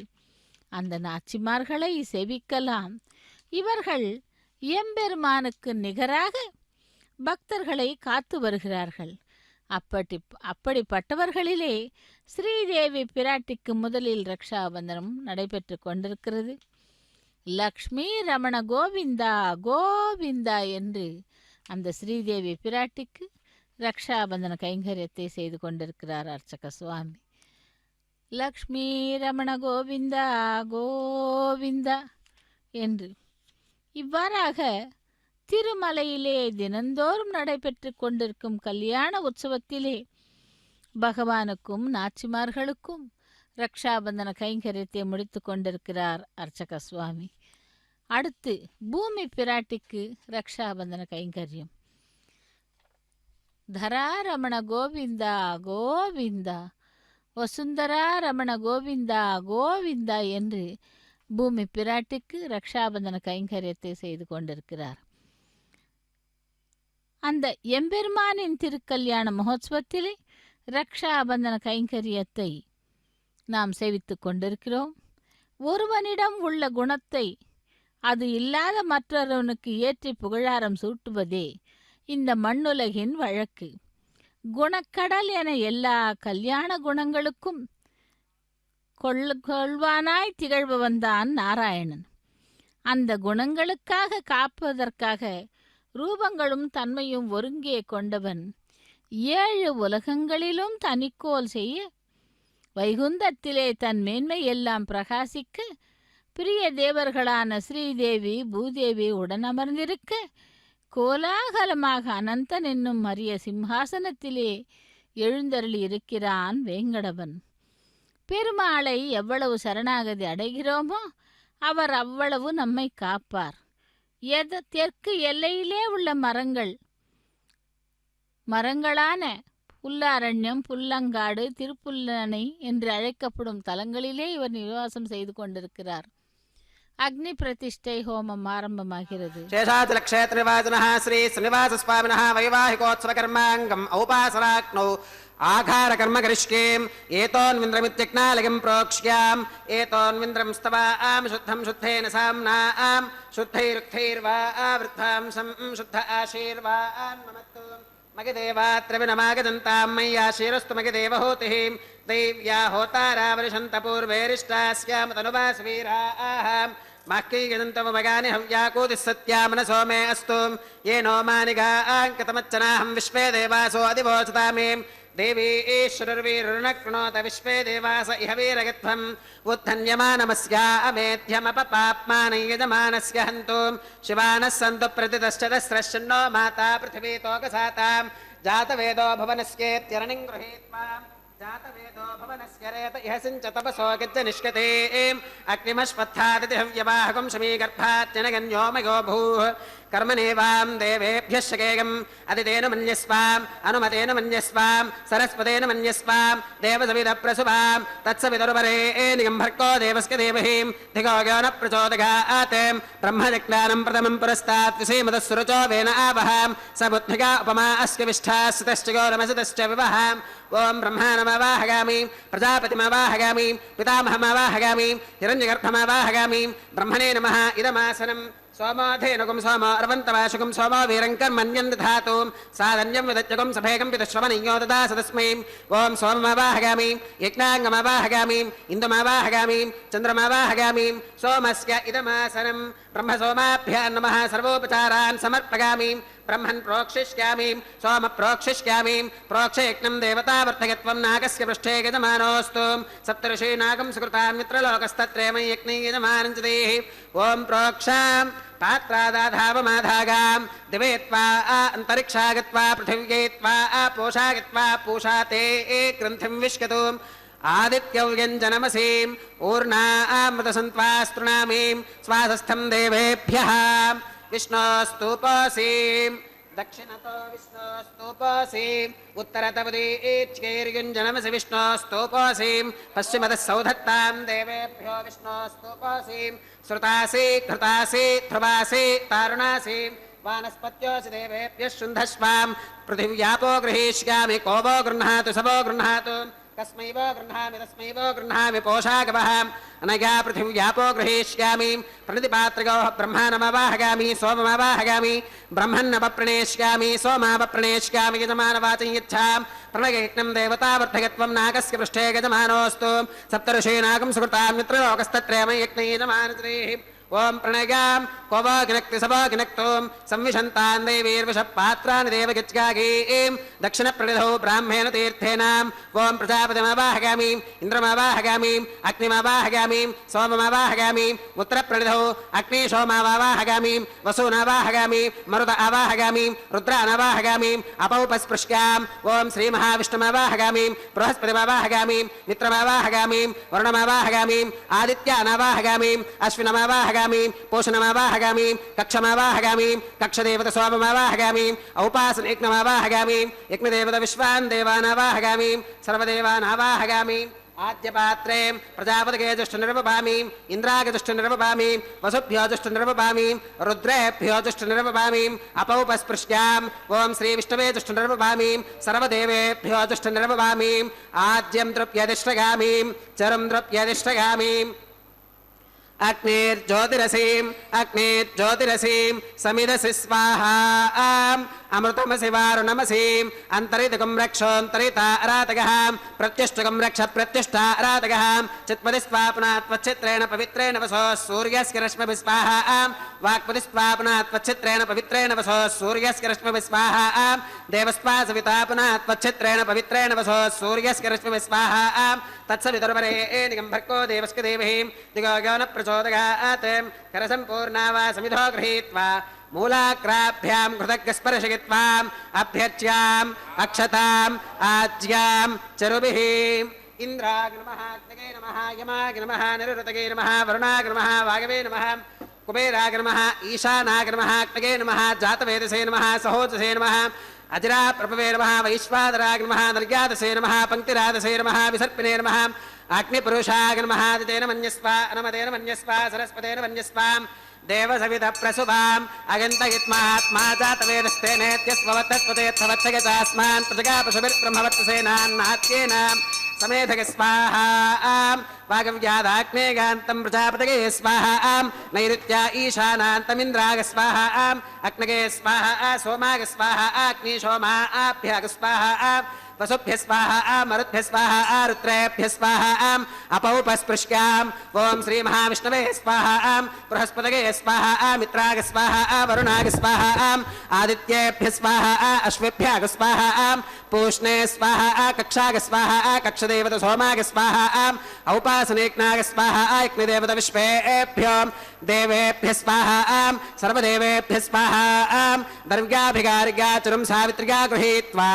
அந்த நாச்சிமார்களை செவிக்கலாம். இவர்கள் எம்பெருமானுக்கு நிகராக பக்தர்களை காத்து வருகிறார்கள். அப்படிப்பட்டவர்களிலே ஸ்ரீதேவி பிராட்டிக்கு முதலில் ரக்ஷாபந்தனம் நடைபெற்று கொண்டிருக்கிறது. லக்ஷ்மி ரமண கோவிந்தா கோவிந்தா என்று அந்த ஸ்ரீதேவி பிராட்டிக்கு ரக்ஷாபந்தன கைங்கரியத்தை செய்து கொண்டிருக்கிறார் அர்ச்சக சுவாமி. லக்ஷ்மி ரமண கோவிந்தா கோவிந்தா என்று இவ்வாறாக திருமலையிலே தினந்தோறும் நடைபெற்று கொண்டிருக்கும் கல்யாண உற்சவத்திலே பகவானுக்கும் நாச்சிமார்களுக்கும் ரக்ஷாபந்தன கைங்கரியத்தை முடித்து கொண்டிருக்கிறார் அர்ச்சக சுவாமி. அடுத்து பூமி பிராட்டிக்கு ரக்ஷாபந்தன கைங்கரியம். தரா ரமண கோவிந்தா கோவிந்தா வசுந்தரா ரமண கோவிந்தா கோவிந்தா என்று பூமி பிராட்டிக்கு ரக்ஷாபந்தன கைங்கரியத்தை செய்து கொண்டிருக்கிறார். அந்த எம்பெருமானின் திருக்கல்யாண மகோத்சவத்திலே ரக்ஷாபந்தன கைங்கரியத்தை நாம் சேவித்துக் கொண்டிருக்கிறோம். ஒருவனிடம் உள்ள குணத்தை அது இல்லாத மற்றொருவனுக்கு ஏற்றி புகழாரம் சூட்டுவதே இந்த மண்ணுலகின் வழக்கு. குணக்கடல் என எல்லா கல்யாண குணங்களுக்கும் கொள்வானாய் திகழ்பவன்தான் நாராயணன். அந்த குணங்களுக்காக காப்பதற்காக ரூபங்களும் தன்மையும் ஒருங்கே கொண்டவன் 7 உலகங்களிலும் தனிக்கோல் செய்ய வைகுந்தத்திலே தன் மேன்மை எல்லாம் பிரகாசிக்க பிரிய தேவர்களான ஸ்ரீதேவி பூதேவி உடனமர்ந்திருக்க கோலாகலமாக அனந்தன் என்னும் அரிய சிம்ஹாசனத்திலே எழுந்தருளி இருக்கிறான் வேங்கடவன். பெருமாளை எவ்வளவு சரணாகதி அடைகிறோமோ அவர் அவ்வளவு நம்மை காப்பார். தெற்கு எல்லையிலே உள்ள மரங்களான புல்லாரண்யம், புல்லங்காடு, திருப்புல்லணை என்று அழைக்கப்படும் தலங்களிலே இவர் நிவாசம் செய்து கொண்டிருக்கிறார். அக்னி பிரதிஷ்டை ஹோமம் ஆரம்பமாகிறது.
சேஷாச்சலக்ஷேத்ரவாசனः ஸ்ரீ ஸ்ரீனிவாச சுவாமினः வைவாஹிகோத்சவ கர்மாங்கம் ஔபாசராக்னௌ ஆகார கர்ம கரிஷ்யேம் ஏதோன்விந்திரமித்யக்னாலயம் ப்ரோக்ஷ்யாம் ஏதோன்விந்திரம் ஸ்தவாம் சுத்தம் சுத்தேன சாம்னாம் சுத்தைருக்தைர்வா ஆவృத்தாம்சம் சுத்த ஆசீர்வான் மமத்து மகிதேவாத்ரவினமாகதந்தாம் மய்யாசீரஸ்து மகிதேவஹோதிः दैव्या होतारावरिशन्त पूर्वेरिष्टास्याम तनुवासवीराः माह्कैगदन्तमगानि हव्याकूतिः सत्या मनसो मे अस्तु येनो मानिगाङ्कतमच्चनाहं विश्वे देवासो अधिवोचतामे देवी ईश्वरवीरुणक्नोत विश्वे देवास इह वीरगत्वम् उत्थन्यमानमस्यामेध्यमपपाप्मानं यजमानस्य हन्तु शिवानः सन्तु प्रतिदश्चदस्रश्चन्नो माता पृथिवी तोकसातां जातवेदो भुवनस्येत्यरणिं गृहीत्वा जातवेदो भुवनस्य रेत इह सिञ्च तपसो गज्ज निष्कते अग्निमश्वत्थादिति हव्यवाहकं शमीगर्भाच्चनगन्योमयो भूः कर्मणेवां देवेभ्यः शकेयम् अदितेन मन्यस्वाम् अनुमतेन मन्यस्वाम् सरस्वतेन मन्यस्वाम् देवसविदप्रसुवां तत्सवितुर्वरेण्यं भर्गो देवस्य देवहीं धिगो यो न प्रचोदयात् ब्रह्मजज्ञानं प्रथमं पुरस्तात् विषीमतः वेन आवहां स बुद्धिका उपमा अस्य विष्ठा सुतश्च गौरमसुतश्च विवहां ओं ब्रह्माणमवाहगामि प्रजापतिमवाहगामि पितामहमवाहगामि हिरण्यगर्भमवाहगामि ब्रह्मणे नमः इदमासनम् सोमोधेनुकं सोमो अर्वन्तवाशुकं सोमो वीरङ्कर्मण्यं दधातु साधन्यं विदत्यकं सभेकं पितुश्रवणीयो ददास तस्मै ओं सोममवाहगामि यज्ञाङ्गमवाहगामि इन्दुमवाहगामि चन्द्रमवाहगामि सोमस्य इदमासनं ब्रह्मसोमाभ्यां नमः सर्वोपचारान् समर्पयामि ब्रह्मन् प्रोक्षिष्यामि सोम प्रोक्षिष्यामि प्रोक्षयज्ञं देवतावर्तयत्वं नागस्य पृष्ठे यजमानोऽस्तु सप्तर्षि नागं सुकृतां मित्रलोकस्तत्रेमं यज्ञे यजमानं च देहि ॐ प्रोक्षां पात्रादाधावमाधागां दिवे त्वा अन्तरिक्षा गत्वा पृथिव्ये त्वा पोषा गत्वा पूषा ते ग्रन्थिं विश्कतु आदित्यव्यञ्जनमसीं ऊर्णामृतसन्त्वास्तृणामीं स्वासस्थं देवेभ्यः विष्णोस्तूपोऽसीं दक्षिणतो विष्णोस्तूपोऽसीम् उत्तरतपदीच्चैर्युञ्जनमसि विष्णोस्तूपोऽसीं पश्चिमतः सौधत्तां देवेभ्यो विष्णोस्तूपोऽसीं श्रुतासि घृतासि ध्रुवासि तारुणासि वानस्पत्योऽसि देवेभ्यः शुन्धस्वां पृथिव्यापो गृहीष्यामि को वो गृह्णातु स वो गृह्णातु कस्मै वो गृह्णामि तस्मै वो गृह्णामि पोषागवः अनया पृथिव्यापो गृहीष्यामि प्रणतिपात्रिगोः ब्रह्माणमवाहगामि सोममवाहगामि ब्रह्मन्नवप्रणेष्यामि सोमावप्रणेष्यामि यजमानवाचं यच्छां प्रणयज्ञं देवतावर्धकत्वं नागस्य पृष्ठे यजमानोऽस्तु सप्तर्षीनागं सुकृतां मित्रलोकस्तत्रेमं यज्ञे यजमानत्रेः ओं प्रणयां को वा गिनक्ति स वा गिनक्तुं संविशन्तान् देवीर्वशपात्राणि देवगिच्गागीं दक्षिणप्रनिधौ ब्राह्मेण तीर्थेन ओं प्रजापतिमवाहगामि इन्द्रमवाहगामि अग्निमवाहगामि सोममवाहगामि उत्तरप्रनिधौ अग्निशोममवाहगामि वसूनवाहगामि मरुत अवाहगामि रुद्रानवाहगामि अपौपस्पृश्याम् ओं श्रीमहाविष्णुमवाहगामि बृहस्पतिमवाहगामि मित्रमवाहगामि वरुणमवाहगामि आदित्यानवाहगामि अश्विनमवाहगामि पोषणमवाहगामि कक्षमवाहगामि कक्षदेवता सोममवाहगामि औपासनयज्ञमवाहगामि यज्ञदेवता विश्वान् देवानवाहगामि सर्वदेवानवाहगामि आद्यपात्रे प्रजापतिगे जुष्टनिर्वपामि इन्द्रागे जुष्टनिर्वपामि वसुभ्यो जुष्टनिर्वपामि रुद्रेभ्यो जुष्टनिर्वपामि अपौपस्पृश्याम् ओं श्रीविष्णवे जुष्टनिर्वपामि सर्वदेवेभ्यो जुष्टनिर्वपामि आद्यं द्रव्यधिष्ठगामि चरं द्रव्यधिष्ठगामि अग्निर्ज्योतिरसीं समिदसि स्वाहा अमृतमसि वारुणमसीं अन्तरितकं रक्षोऽन्तरिता अरातकः प्रत्युष्टकं रक्ष प्रत्युष्टा अरातकः चित्पतिस्वापनात्वच्छित्रेण पवित्रेण वसो सूर्यस्य रश्मिभिः स्वाहा वाक्पतिस्वापनात्वच्छित्रेण पवित्रेण वसो सूर्यस्य रश्मिभिः स्वाहा देवस्वासवितापनात्वच्छित्रेण पवित्रेण वसो सूर्यस्य रश्मिभिः स्वाहा तत्सवितुर्वरेण्यं भर्गो देवस्य देवहीं दिगो यो न प्रचोदयात् करसम्पूर्णा वा समिधो गृहीत्वा मूलाग्राभ्यां कृतज्ञस्पर्शयित्वाम् अभ्यर्च्याम् अक्षताम् आज्यां चरुभिः इन्द्राय नमः अग्नये नमः यमाय नमः निरुतगे नमः वरुणाय नमः वायवे नमः कुबेराय नमः ईशानाय नमः अग्नये नमः जातवेदसे नमः सहोजसे नमः अजरा प्रभवे नमः वैश्वानराय नमः नर्यादसे नमः पङ्क्तिरादसे नमः विसर्पिणे नमः अग्निपुरुषाय नमः दितेन मन्यस्वा अनुमतेन मन्यस्वा सरस्वतेन मन्यस्वाम् देवसवितप्रसुवाम् अगन्तयित्मात्मा जातवेदस्तेनेत्यस्ववत्तत्वतेत्थवत्तगतास्मान् प्रजगापशुभिर्ब्रह्मवत्तसेनान्नात्येन समेधगे स्वाहा वागव्यादाग्नेगान्तं प्रजापतये स्वाहा नैऋत्या ईशानान्तमिन्द्राग स्वाहा अग्नगे स्वाहा सोमाग स्वाहा अग्निशोमाभ्याग स्वाहा वसुभ्यः स्वाहा मरुद्भ्यः स्वाहा रुद्रेभ्यः स्वाहा अपौपस्पृश्याम् ॐ श्रीमहाविष्णवे स्वाहा बृहस्पतये स्वाहा मित्राय स्वाहा वरुणाय स्वाहा आदित्येभ्यः स्वाहा अश्वेभ्यः स्वाहा पूष्णे स्वाहा कक्षाय स्वाहा कक्षदेवत सोमाय स्वाहा औपासनेज्ञाय स्वाहा यज्ञदेवत विश्वेभ्यो देवेभ्यः स्वाहा सर्वदेवेभ्यः स्वाहा दर्व्याभिगार्ग्याचुरं सावित्र्या गृहीत्वा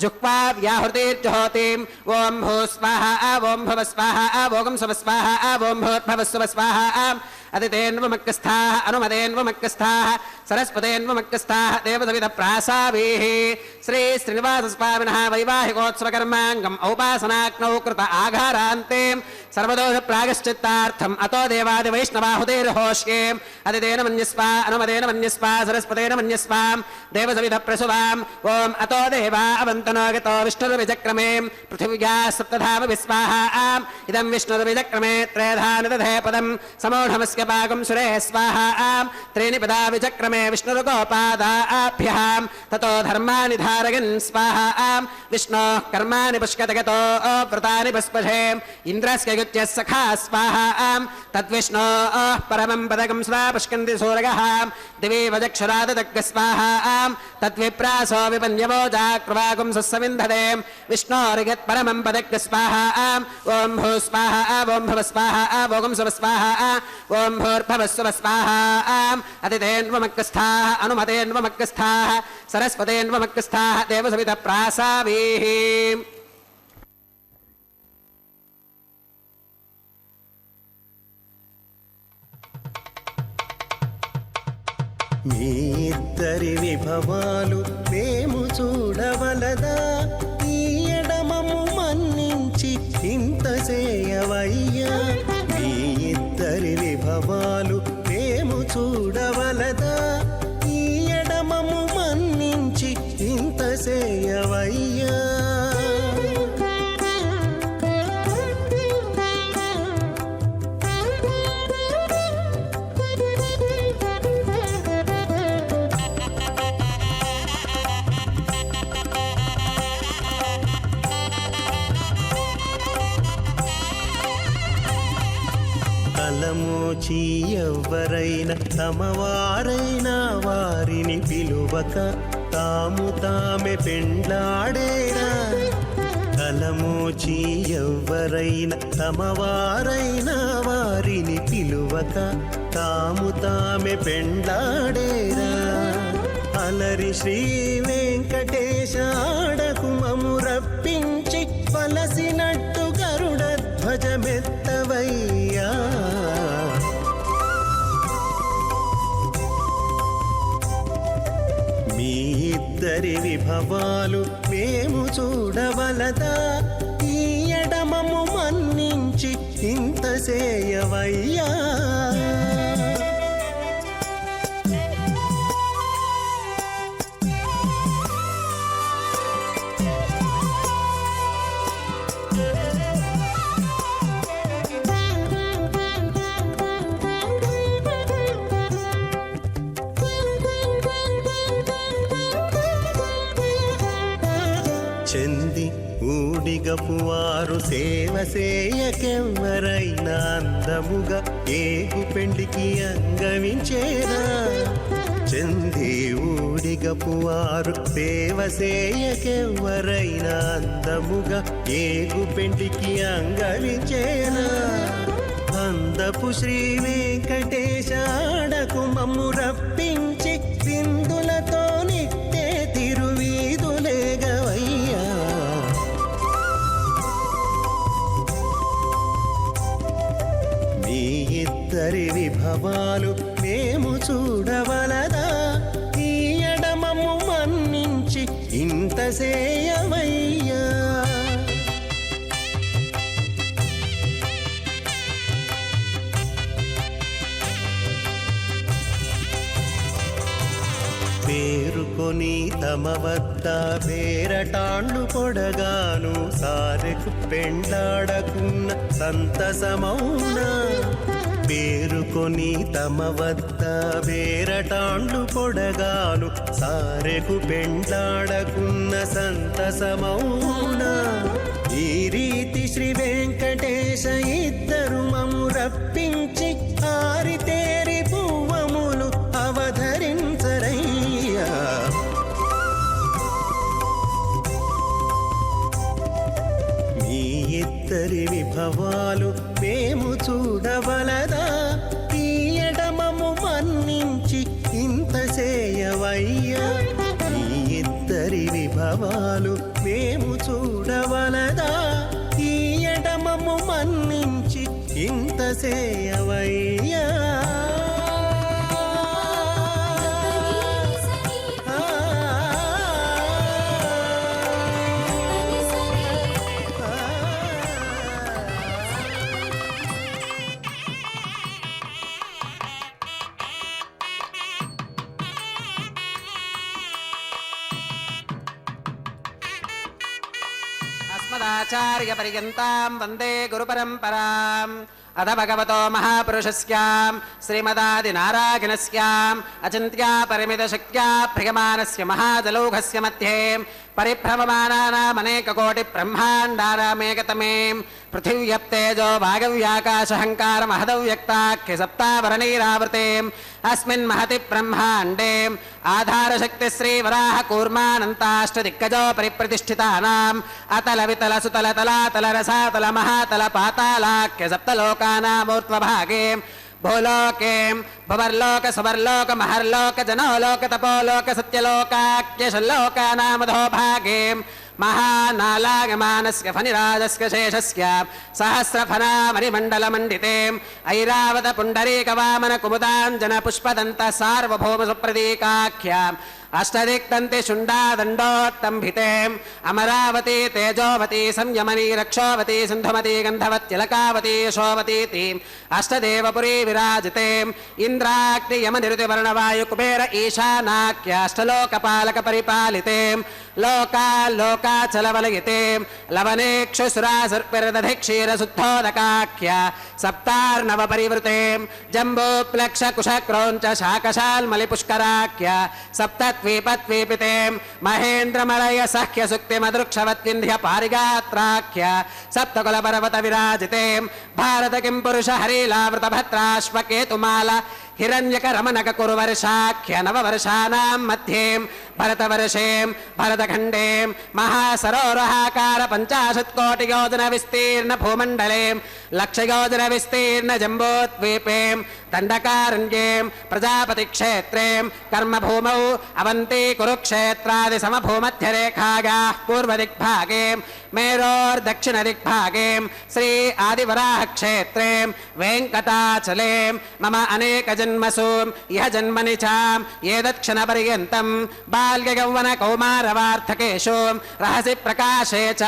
जुह्वा व्याहृतिर्जुहोतिम् ॐ भूः स्वाहा ॐ भुवः स्वाहा ॐ सुवः स्वाहा ॐ भूर्भुवः सुवः स्वाहा अदितेन्वमग्रस्थाः अनुमतेन्वमग्रस्थाः सरस्वतेन्वमग्रस्थाः देवसविधप्रासावीः श्री श्रीनिवासस्वामिनः वैवाहिकोत्सवकर्माङ्गम् औपासनाग्नौ कृत आघारान्ते सर्वदोषप्रायश्चित्तार्थम् अतो देवादिवैष्णवाहुतेर्होष्येम् अदितेन मन्यस्वा अनुमतेन मन्यस्वा सरस्वतेन मन्यस्वाम् देवसविधप्रसुवाम् ॐ अतो देवा अवन्तनो गतो विष्णुर्विचक्रमे पृथिव्याः सप्तधाम विस्वाहा इदं विष्णुर्विचक्रमे त्रयधानदधे पदम् समूढमस्य पाकं सुरे स्वाहा त्रीणि पदा विचक्रमे विष्णुरुकोपादाभ्यां ततो धर्माणि धारयन् स्वाहा विष्णोः कर्माणि पुष्कतगतो व्रतानि पुष्पशे इन्द्रस्य युज्यः सखा स्वाहा तद्विष्णोः परमं पदकं सदा पुष्कन्ति सूरगः दिवि वजक्षुराददग्गः स्वाहा तद्विप्रासो विपन्यवो जाक्रवागुं सस्सविन्धते विष्णोरिगत्परमं पदग्गः स्वाहा ॐ भूः स्वाहा ॐ भुवः स्वाहा ॐ सुवः स्वाहा ॐ भूर्भुवः सुवः स्वाहा अदितेन्वमग्रस्थाः अनुमतेन्वमग्रस्थाः सरस्वतेन्वमग्रस्थाः देवसविधप्रासावीः
మీ ఇద్దరి విభవాలు మేము చూడవలదా ఈ ఎడమము మన్నించి ఇంత చేయవయ్యా మీ ఇద్దరి విభవాలు మేము చూడవలదా ఈ ఎడమము మన్నించి ఇంత చేయవయ్యా తలమోచి ఎవ్వరైనా తమవారైనా వారిని పిలువక తాము తామే పెండ్లాడేరా తలమోచి ఎవ్వరైనా తమవారైనా వారిని పిలువక తాము తామే పెండ్లాడేరా అలరి శ్రీ వెంకటేశ ఆడకుమము రప్పించి వలసినట్టు గరుడ ధ్వజమెత్తవయ్యా మీ ఇద్దరి విభవాలు మేము చూడవలదా ఈ ఎడమము మన్నించి ఇంత చేయవయ్యా చెంది ఊడిగపువారు సేవ సేయకెవ్వరైనా అందముగా ఏగు పెండికి అంగవించేరా చెంది ఊడిగపువారు సేవ సేయకెవ్వరైనా అందముగా ఏగు పెండికి అంగవించేరా అందపు శ్రీ వెంకటేశ ఆడకు మమ్ము రప్పించి సింధులతో నిట్టే తిరువీధులేగవయ్యా మీ ఇద్దరి విభవాలు మేము చూడవలదా ఈ ఎడమము మన్నించి ఇంత సేయవయ్యా పేరుకొని తమ వద్ద పేరటాండ్లు పొడగాను సారెకు పెండాడకున్న సంతసమౌనా పేరుకొని తమ వద్ద వేరటాండ్లు పొడగాను సారెకు పెండ్లాడకున్న సంతసమౌనా ఈ రీతి శ్రీ వెంకటేశ ఇద్దరు మము రప్పించి ఆరితేరి పువ్వములు అవధరించరయ్యా మీ ఇద్దరి విభవాలు మేము చూడవలదా ఈ ఎడమము మన్నించి ఇంత చేయవయ్యా ఈ ఇద్దరి విభవాలు మేము చూడవలదా ఈ ఎడమము మన్నించి ఇంత చేయవయ్యా
अस्मदाचार्यपर्यन्तां वन्दे गुरुपरम्पराम् अथ भगवतो महापुरुषस्यां श्रीमदादिनारायणस्याम् अचिन्त्यापरिमितशक्त्या भ्रियमाणस्य महाजलौघस्य मध्ये परिभ्रममानानामनेककोटिब्रह्माण्डानामेकतमे पृथिव्यप्तेजो भागव्याकाशहङ्कारमहदव्यक्ताख्य सप्तावरणैरावृतेम् अस्मिन् महति ब्रह्माण्डे आधारशक्तिश्रीवराह कूर्मानन्ताष्टदिक्कजो परिप्रतिष्ठितानाम् अतल वितल सुतल तलातल रसातल महातल पातालाख्य सप्तलोकानामूर्ध्वभागे भूलोके भुवर्लोक सुवर्लोक महर्लोक जनोलोक तपोलोक सत्यलोकाख्यशल्लोकानामधो भागे महानालागमानस्य फनिराजस्य शेषस्य सहस्रफनामणिमण्डलमण्डिते ऐरावत पुण्डरीकवामन कुमुदाञ्जन पुष्पदन्त सार्वभौमसुप्रतीकाख्याम् अष्टदिक्तन्ति शुण्डादण्डोत्तम्भिते अमरावती तेजोवती संयमनी रक्षोवती सिन्धुमती गन्धवत्यलकावती यशोवतीति अष्टदेवपुरी विराजिते इन्द्राग्नियमनिरुतिवर्णवायुकुबेर ईशानाख्य अष्टलोकपालकपरिपालिते लोकालोकाचलवलयिते लवनेक्षुसुरासुर्पिरदधिक्षीरशुद्धोदकाख्य सप्तार्णवपरिवृते जम्बूप्लक्षकुशक्रोञ्च शाकशाल्मलिपुष्कराख्य सप्तद्वीपद्वीपिते महेन्द्रमलय सख्य सुक्तिमदृक्षवत्विन्ध्य पारिगात्राख्य सप्तकुलपर्वत विराजिते भारत किं पुरुष हरीलावृतभद्राश्वकेतुमाला हिरण्यकरमणक कुरुवर्षाख्य नववर्षाणां मध्ये भरतवर्षे भरतखण्डे महासरोरहाकार 50 कोटियोजन विस्तीर्ण भूमण्डले लक्षयोजन विस्तीर्ण जम्बूद्वीपे दण्डकारण्ये प्रजापतिक्षेत्रे कर्मभूमौ अवन्ती कुरुक्षेत्रादि समभूमध्यरेखायाः पूर्वदिग्भागे मेरोर्दक्षिणदिग्भागे श्री आदिवराहक्षेत्रे वेङ्कटाचले मम अनेकजन्मसु इह जन्मनि च एतत्क्षणपर्यन्तं बाल्ययौवनकौमारवार्धकेषु रहसि प्रकाशे च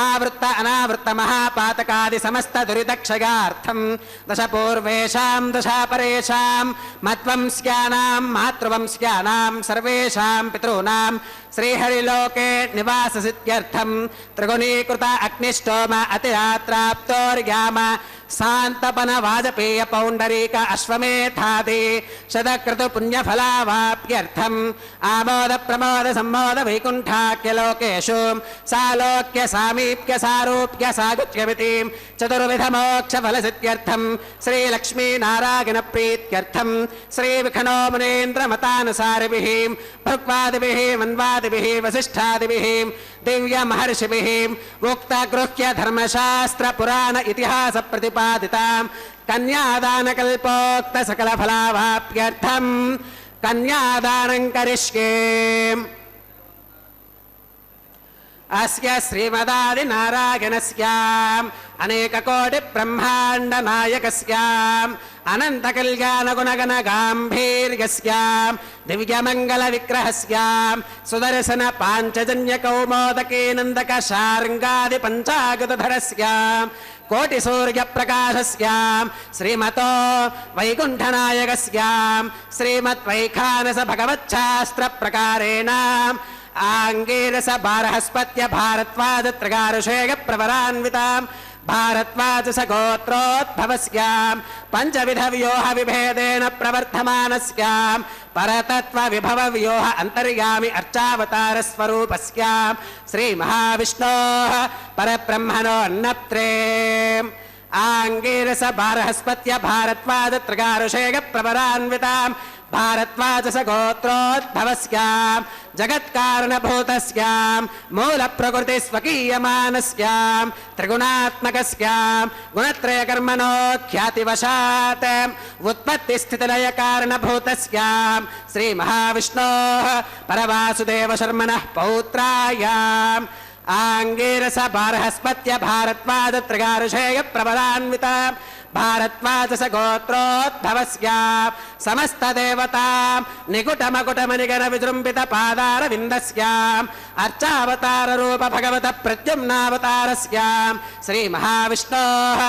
आवृत्त अनावृत्त महापातकादि समस्त दुरितक्षयार्थं दश पूर्वेषां दशापरेषां मत्वंस्यानां मातृवंस्यानां सर्वेषां पितॄणां श्रीहरिलोके निवाससिद्ध्यर्थं त्रिगुणीकृत अग्निष्टोम अतिरात्राप्तोर्याम शांतपन वाजपेय पौंडरीक अश्वमेधादि शतक्रतु पुण्यफलावाप्यर्थम आमोद प्रमोद सम्मोद वैकुंठाख्य लोकेषु सालोक्य सामीप्य सारूप्य सागुच्यमिति चतुर्विध मोक्ष फल सिद्ध्यर्थम श्री लक्ष्मी नारायण प्रीत्यर्थम श्री विखनो मुनीन्द्र मतानुसारिभिः भृग्वादिभिः मन्वादिभिः वसिष्ठादिभिः दिव्य महर्षिभिः उक्त गृह्य धर्मशास्त्र पुराण इतिहास प्रतिपादितां कन्यादानकल्पोक्त सकल फलावाप्यर्थं कन्यादानं करिष्ये। अस्य श्रीमदादिनारायणस्याम् अनेककोटिब्रह्माण्डनायकस्याम् अनन्तकल्याणगुणगणगाम्भीर्यस्याम् दिव्यमङ्गलविग्रहस्याम् सुदर्शन पाञ्चजन्यकौमोदकेनन्दकशार्ङ्गादिपञ्चागतधरस्याम् कोटिसूर्यप्रकाशस्याम् श्रीमतो वैकुण्ठनायकस्याम् श्रीमद्वैखानस भगवच्छास्त्रप्रकारेण आंगीरस बारहस्पत्य भारद्वाज त्रिगारुषेय प्रवरान्वितां भारद्वाजसगोत्रोद्भवस्याम् पञ्चविधव्योह विभेदेन प्रवर्धमानस्याम् परतत्त्वविभवव्योह अन्तर्यामि अर्चावतारस्वरूपस्याम् श्रीमहाविष्णोः परब्रह्मणोऽन्नत्रे आङ्गीरस बारहस्पत्य भारद्वाज त्रिगारुषेग प्रवरान्विताम् भारद्वाजस गोत्रोद्भवस्याम् जगत्कारणभूतस्याम् मूलप्रकृति स्वकीयमानस्याम् त्रिगुणात्मकस्याम् गुणत्रयकर्मणो ख्यातिवशात् उत्पत्तिस्थितिलय कारणभूतस्याम् श्रीमहाविष्णोः परवासुदेव शर्मणः पौत्रायाम् आङ्गीरस बारहस्पत्य भारद्वाज त्रिगारुषेय प्रबलान्विता भारद्वाजस गोत्रोद्भवस्याम् समस्तदेवताम् निकुटमकुटमनिगण विजृम्भित पादारविन्दस्याम् अर्चावतार रूप भगवत प्रद्युम्नावतारस्याम् श्रीमहाविष्णोः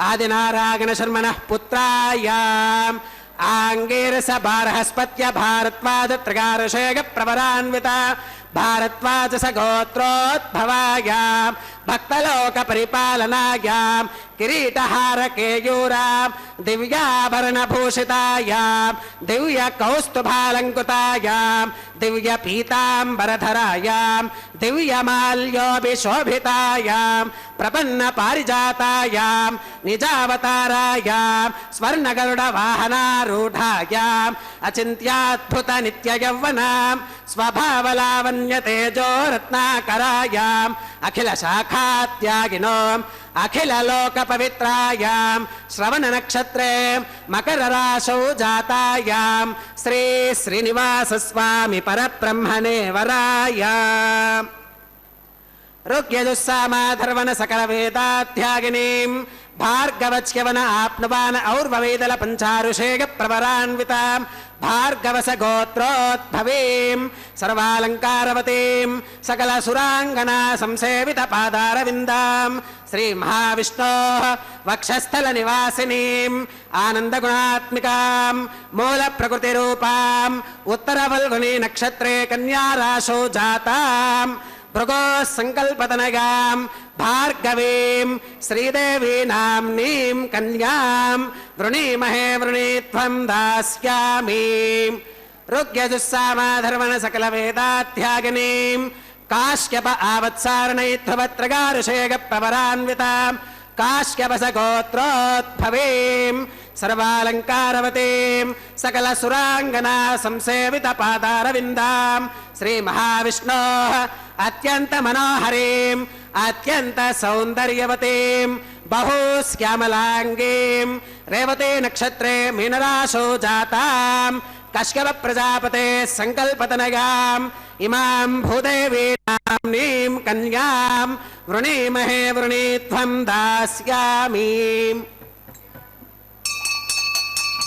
आदिनारायण शर्मणः पुत्रायाम् आङ्गीरस बारहस्पत्य भारद्वाज त्रिगारुषेय प्रवरान्विता भारद्वाजस गोत्रोद्भवायाम् भक्तलोक परिपालनायाम् किरीटहार केयूराम् दिव्याभरणभूषितायाम् दिव्य कौस्तुभालङ्कृतायाम् दिव्य पीताम्बरधरायाम् दिव्यमाल्योऽभिशोभितायाम् प्रपन्न पारिजातायाम् निजावतारायाम् स्वर्णगरुडवाहनारूढायाम् अचिन्त्याद्भुत नित्ययौवनाम् स्वभावलावण्य तेजो रत्नाकरायाम् अखिल शाखात्यागिनोम् अखिल लोक पवित्रायाम् श्रवण नक्षत्रे मकर राशौ जातायाम् श्री श्रीनिवास स्वामी परब्रह्मणे वरायाम् ऋग्यजुस्सामाधर्वण सकल वेदाध्यागिनीम् भार्गवच्यवन आप्नुवान और्ववेदल पंचारुषेग प्रवरान्विताम् भार्गवस गोत्रोद्भवीम् सर्वालङ्कारवतीम् सकल सुराङ्गना संसेवित पादारविन्दाम् श्रीमहाविष्णोः वक्षस्थल निवासिनीम् आनन्दगुणात्मिकाम् मूल प्रकृतिरूपाम् उत्तरवल्गुनी नक्षत्रे कन्या राशौ जाताम् भृगोः सङ्कल्पतनयाम् भार्गवीम् श्रीदेवी नाम्नीम् कन्याम् वृणीमहे वृणीत्वम् दास्यामि ऋग्यजुस्सामाधर्वण सकल वेदाध्यागिनीम् काश्यप आवत्सारणैत्वत्रगारुषेग प्रवरान्विताम् काश्यपस गोत्रोद्भवीम् सर्वालङ्कारवतीम् सकल सुराङ्गना संसेवित पादारविन्दाम् श्रीमहाविष्णोः अत्यन्त मनोहरीम् अत्यन्त सौन्दर्यवतीम् बहुश्यामलाङ्गीम् रेवती नक्षत्रे मीनराशौ जाताम् कश्यप प्रजापते सङ्कल्पतनयाम् इमाम् भूदेवी नाम्नीम् कन्याम् वृणीमहे वृणीत्वम् दास्यामि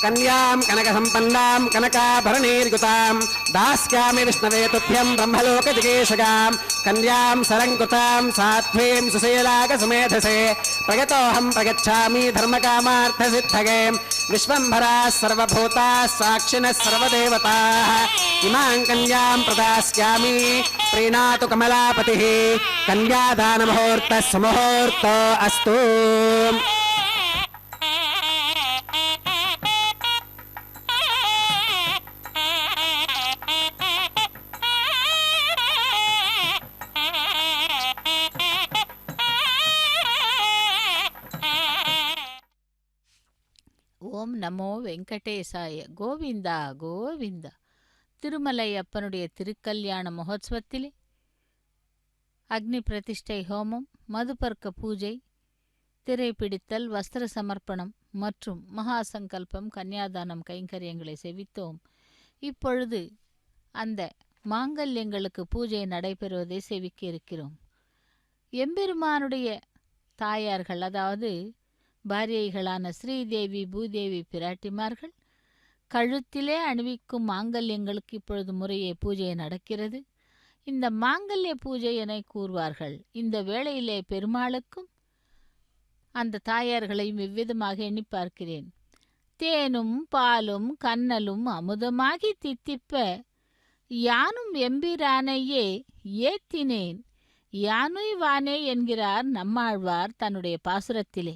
कन्याम् कनकसम्पन्नाम् कनकाभरणैर्युताम् दास्यामि विष्णवे तुभ्यम् ब्रह्मलोकजिगीषगाम् कन्याम् सरङ्कृताम् साध्वीम् सुशीलाकसुमेधसे प्रगतोऽहम् प्रगच्छामि धर्मकामार्थसिद्धये विश्वम्भराः सर्वभूताः साक्षिणः सर्वदेवताः इमाम् कन्याम् प्रदास्यामि प्रीणातु कमलापतिः कन्यादानमुहूर्तः सुमुहूर्तो अस्तु।
ஓம் நமோ வெங்கடேசாய. கோவிந்தா கோவிந்தா. திருமலை அப்பனுடைய திருக்கல்யாண மகோத்சவத்திலே அக்னி பிரதிஷ்டை ஹோமம், மதுபர்க்க பூஜை, திரைப்பிடித்தல், வஸ்திர சமர்ப்பணம் மற்றும் மகா சங்கல்பம், கன்னியாதானம் கைங்கரியங்களை செவித்தோம். இப்பொழுது அந்த மாங்கல்யங்களுக்கு பூஜை நடைபெறுவதை செவிக்க இருக்கிறோம். எம்பெருமானுடைய தாயார்கள், அதாவது பாரியைகளான ஸ்ரீதேவி பூதேவி பிராட்டிமார்கள் கழுத்திலே அணிவிக்கும் மாங்கல்யங்களுக்கு இப்பொழுது முறையே பூஜை நடக்கிறது. இந்த மாங்கல்ய பூஜை என கூறுவார்கள். இந்த வேளையிலே பெருமாளுக்கும் அந்த தாயார்களையும் இவ்விதமாக எண்ணி பார்க்கிறேன். தேனும் பாலும் கன்னலும் அமுதமாகி தித்திப்ப யானும் எம்பிரானையே ஏத்தினேன் யானுய்வானே என்கிறார் நம்மாழ்வார் தன்னுடைய பாசுரத்திலே.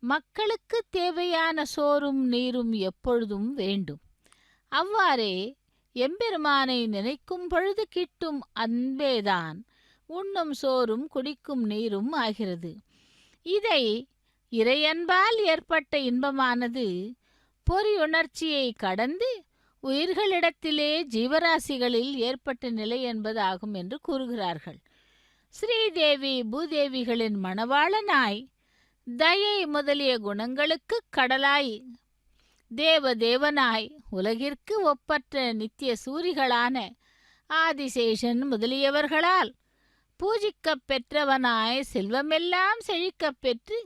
மக்களுக்கு தேவையான சோறும் நீரும் எப்பொழுதும் வேண்டும். அவ்வாறே எம்பெருமானை நினைக்கும் பொழுது கிட்டும் அன்பேதான் உண்ணும் சோறும் குடிக்கும் நீரும் ஆகிறது. இதை இறையன்பால் ஏற்பட்ட இன்பமானது பொறியுணர்ச்சியை கடந்து உயிர்களிடத்திலே ஜீவராசிகளில் ஏற்பட்ட நிலை என்பதாகும் என்று கூறுகிறார்கள். ஸ்ரீதேவி பூதேவிகளின் மணவாளனாய் தயை முதலிய குணங்களுக்கு கடலாய் தேவதேவனாய் உலகிற்கு ஒப்பற்ற நித்திய சூரிகளான ஆதிசேஷன் முதலியவர்களால் பூஜிக்கப் பெற்றவனாய் செல்வமெல்லாம் செழிக்கப் பெற்று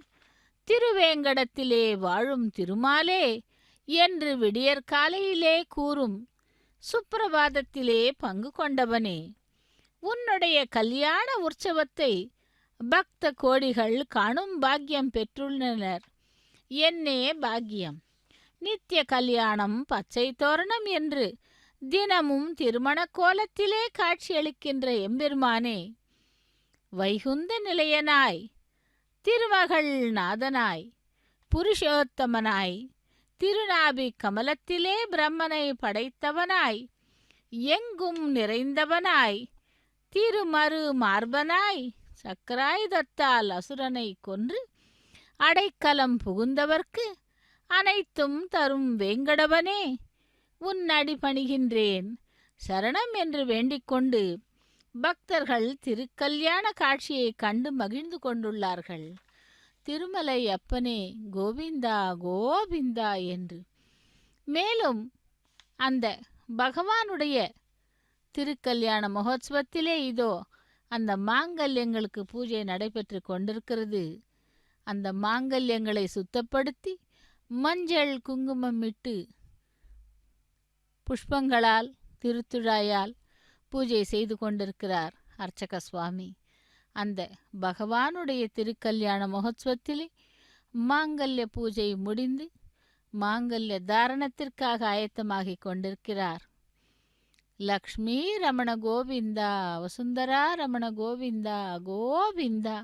திருவேங்கடத்திலே வாழும் திருமாலே என்று விடியற்காலையிலே கூறும் சுப்பிரபாதத்திலே பங்கு கொண்டவனே, உன்னுடைய கல்யாண உற்சவத்தை பக்த கோடிகள் காணும் பாக்கியம் பெற்றுள்ளனர். என்னே பாக்கியம்! நித்திய கல்யாணம் பச்சை தோரணம் என்று தினமும் திருமண கோலத்திலே காட்சியளிக்கின்ற எம்பெருமானே, வைகுந்த நிலையனாய் திருமகள் நாதனாய் புருஷோத்தமனாய் திருநாபி கமலத்திலே பிரம்மனை படைத்தவனாய் எங்கும் நிறைந்தவனாய் திருமறு மார்பனாய் சக்கராயுதத்தால் அசுரனை கொன்று அடைக்கலம் புகுந்தவர்க்கு அனைத்தும் தரும் வேங்கடவனே, உன் அடி பணிகின்றேன் சரணம் என்று வேண்டிக்கொண்டு பக்தர்கள் திருக்கல்யாண காட்சியை கண்டு மகிழ்ந்து கொண்டுள்ளார்கள். திருமலை அப்பனே கோவிந்தா கோவிந்தா என்று. மேலும் அந்த பகவானுடைய திருக்கல்யாண மகோத்சவத்திலே இதோ அந்த மாங்கல்யங்களுக்கு பூஜை நடைபெற்று கொண்டிருக்கிறது. அந்த மாங்கல்யங்களை சுத்தப்படுத்தி மஞ்சள் குங்குமம் இட்டு புஷ்பங்களால் திருத்துழாயால் பூஜை செய்து கொண்டிருக்கிறார் அர்ச்சக சுவாமி. அந்த பகவானுடைய திருக்கல்யாண மகோத்சவத்திலே மாங்கல்ய பூஜை முடிந்து மாங்கல்ய தாரணத்திற்காக ஆயத்தமாகிக் கொண்டிருக்கிறார். லக்ஷ்மி ரமண கோவிந்தா, வசுந்தரா ரமண கோவிந்தா கோவிந்தா,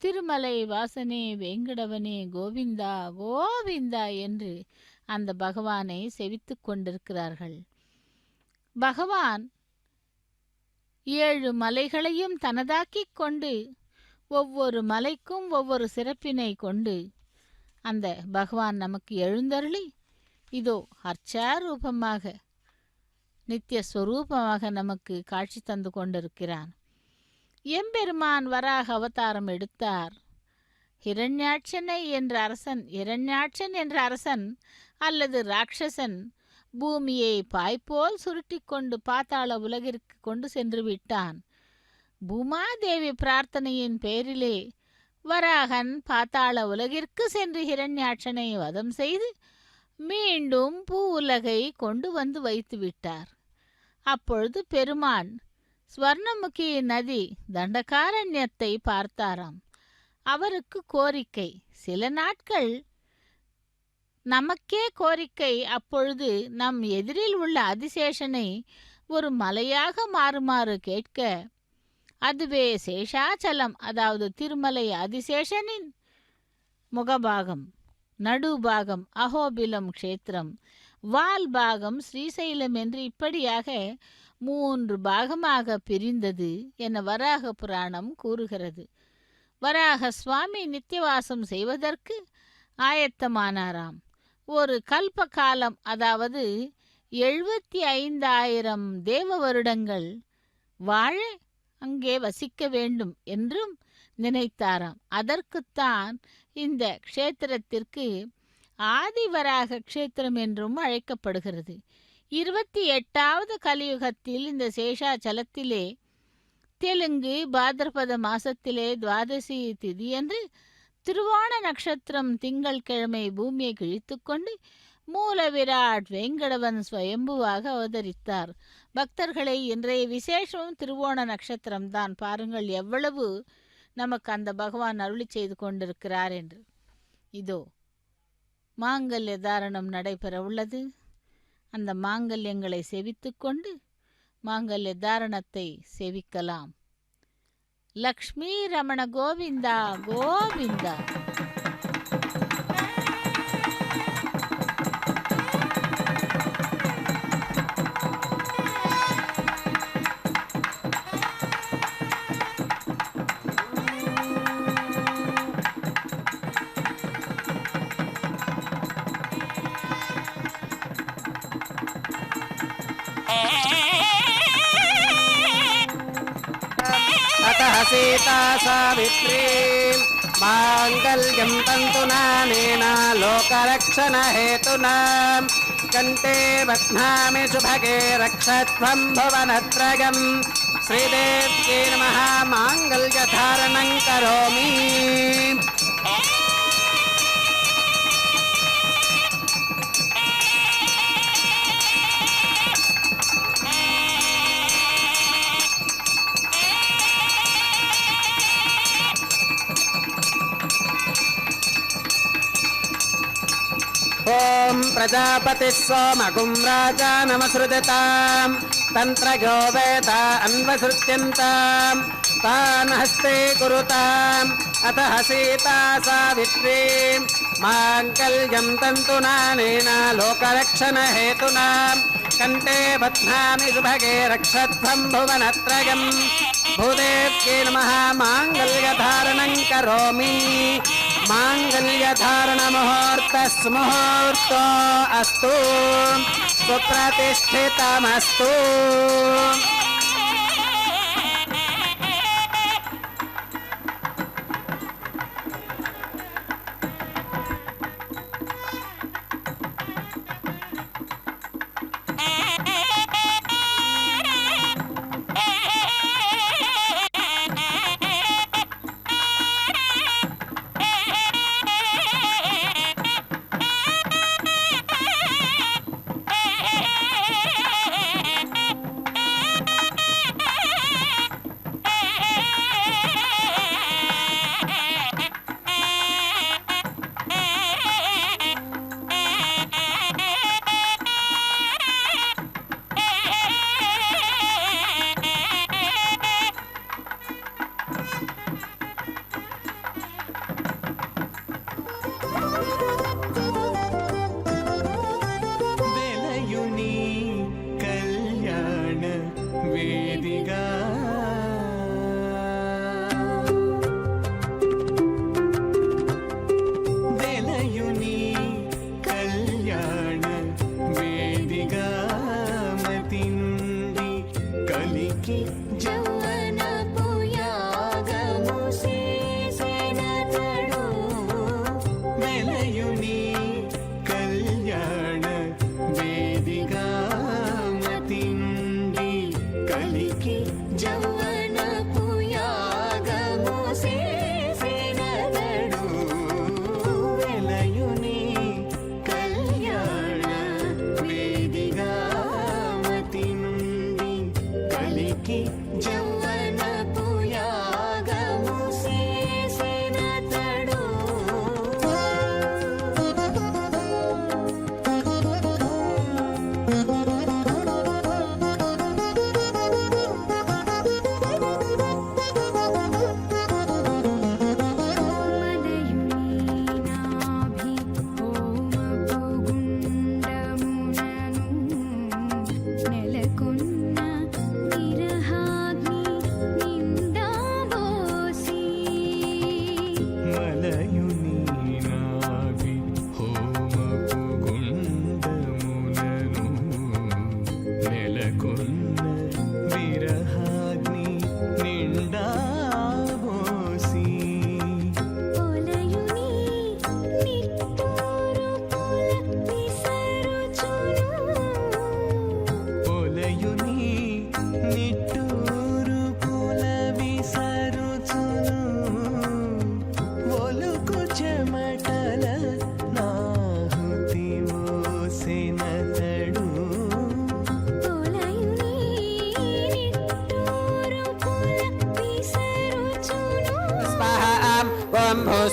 திருமலை வாசனே வேங்கடவனே கோவிந்தா கோவிந்தா என்று அந்த பகவானை செவித்து கொண்டிருக்கிறார்கள். பகவான் 7 மலைகளையும் தனதாக்கிக் கொண்டு ஒவ்வொரு மலைக்கும் ஒவ்வொரு சிறப்பினை கொண்டு அந்த பகவான் நமக்கு எழுந்தருளி இதோ அர்ச்சாரூபமாக நித்திய ஸ்வரூபமாக நமக்கு காட்சி தந்து கொண்டிருக்கிறான். எம்பெருமான் வராக அவதாரம் எடுத்தார். ஹிரண்யாட்சன் என்ற அரசன் அல்லது ராட்சசன் பூமியை பாய்போல் சுருட்டி கொண்டு பாத்தாள உலகிற்கு கொண்டு சென்று விட்டான். பூமாதேவி பிரார்த்தனையின் பேரிலே வராகன் பாத்தாள உலகிற்கு சென்று ஹிரண்யாட்சனை வதம் செய்து மீண்டும் பூ உலகை கொண்டு வந்து வைத்து விட்டார். அப்பொழுது பெருமான் ஸ்வர்ணமுகி நதி தண்டகாரண்யத்தை பார்த்தாராம். அவருக்கு கோரிக்கை, சில நாட்கள் நமக்கே கோரிக்கை. அப்பொழுது நம் எதிரில் உள்ள ஆதிசேஷனை ஒரு மலையாக மாறுமாறு கேட்க, அதுவே சேஷாச்சலம், அதாவது திருமலை ஆதிசேஷனின் முகபாகம், நடுபாகம் அஹோபிலம் க்ஷேத்திரம், வால் பாகம் ஸ்ரீசைலம் என்று இப்படியாக 3 பாகமாக பிரிந்தது என வராக புராணம் கூறுகிறது. வராக சுவாமி நித்தியவாசம் செய்வதற்கு ஆயத்தமானாராம். ஒரு கல்ப காலம், அதாவது 75,000 தேவ வருடங்கள் வாழ அங்கே வசிக்க வேண்டும் என்றும் நினைத்தாராம். அதற்குத்தான் இந்த க்ஷேத்திரத்திற்கு ஆதிவராக க்ஷேத்திரம் என்றும் அழைக்கப்படுகிறது. 28வது கலியுகத்தில் இந்த சேஷாச்சலத்திலே தெலுங்கு பாத்ரபத மாசத்திலே துவாதசி திதியன்று திருவோண நட்சத்திரம் திங்கள் கிழமை பூமியை கிழித்து கொண்டு மூல விராட் வேங்கடவன் ஸ்வயம்புவாக அவதரித்தார். பக்தர்களை இன்றைய விசேஷமும் திருவோண நட்சத்திரம்தான். பாருங்கள் எவ்வளவு நமக்கு அந்த பகவான் அருளி செய்து கொண்டிருக்கிறார் என்று. இதோ மாங்கல்ய தாரணம் நடைபெற உள்ளது. அந்த மாங்கல்யங்களை செவித்து கொண்டு மாங்கல்ய தாரணத்தை செவிக்கலாம். లక్ష్మీ రమణ గోవింద గోవింద.
अतः सीता सावित्री माङ्गल्यं तन्तुनानेन लोकरक्षणहेतुना कण्ठे बध्नामि शुभगे रक्षत्वं भुवनत्रयम् श्रीदेव्यै नमः माङ्गल्यधारणं करोमि. ॐ प्रजापतिः सोमगुं राजा नमसृजतां तन्त्रयो वेद अन्वसृज्यन्तां तान् हस्ते कुरुताम् अतः सीता सावित्री माङ्गल्यं तन्तुनानेन लोकरक्षणहेतुना कण्ठे बध्नामि शुभगे रक्षत्वं भुवनत्रयम् भूदेव्यै नमः माङ्गल्यधारणं करोमि. माङ्गल्यधारणमुहूर्तस्मुहूर्तो अस्तु सुप्रतिष्ठितमस्तु.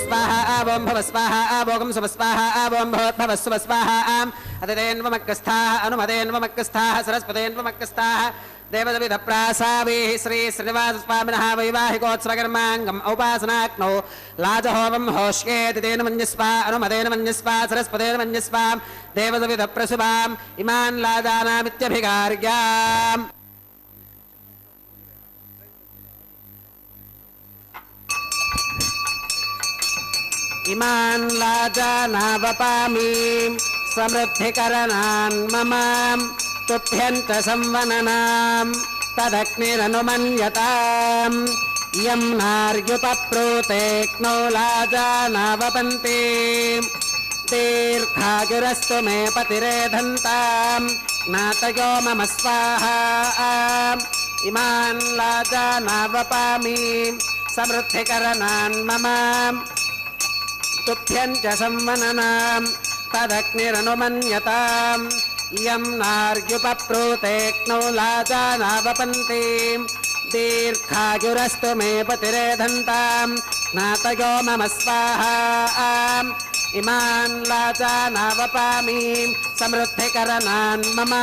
स्वाहा आवं भव स्वाहा आवोगं सुभ स्वाहा आवं भव सुभ स्वाहा आम अतिदेन्वमक्कस्थाः अनुमदेन्वमक्कस्थाः सरस्वतेन्वमक्कस्थाः देवदविदप्रासावीः श्री श्रीनिवासस्वामिनः वैवाहिकोत्सवकर्माङ्गम् औपासनाग्नौ लाजहोमं होष्येति तेन मन्यस्वा अनुमतेन मन्यस्वा सरस्वतेन मन्यस्वा देवदविदप्रसुभाम् इमान् लाजानामित्यभिकार्याम् इमान् लाजानावपामि समृद्धिकरणान् मम तुभ्यन्त संवननाम् तदग्निरनुमन्यताम् यम् नार्युपप्रोतेक्नो लाजानावपन्ति दीर्घायुरस्तु मे पतिरेधन्ताम् ज्ञातयो मम स्वाहा इमान् लाजानावपामि समृद्धिकरणान् मम तुभ्यञ्च संवननाम् तदग्निरनुमन्यताम् यम् नार्युपप्रोतेक्नो लाजानावपन्ति दीर्घायुरस्तु मे पतिरेधन्ताम् ज्ञातयो मम स्वाहा इमान् लाजानावपामि समृद्धिकरणान् मम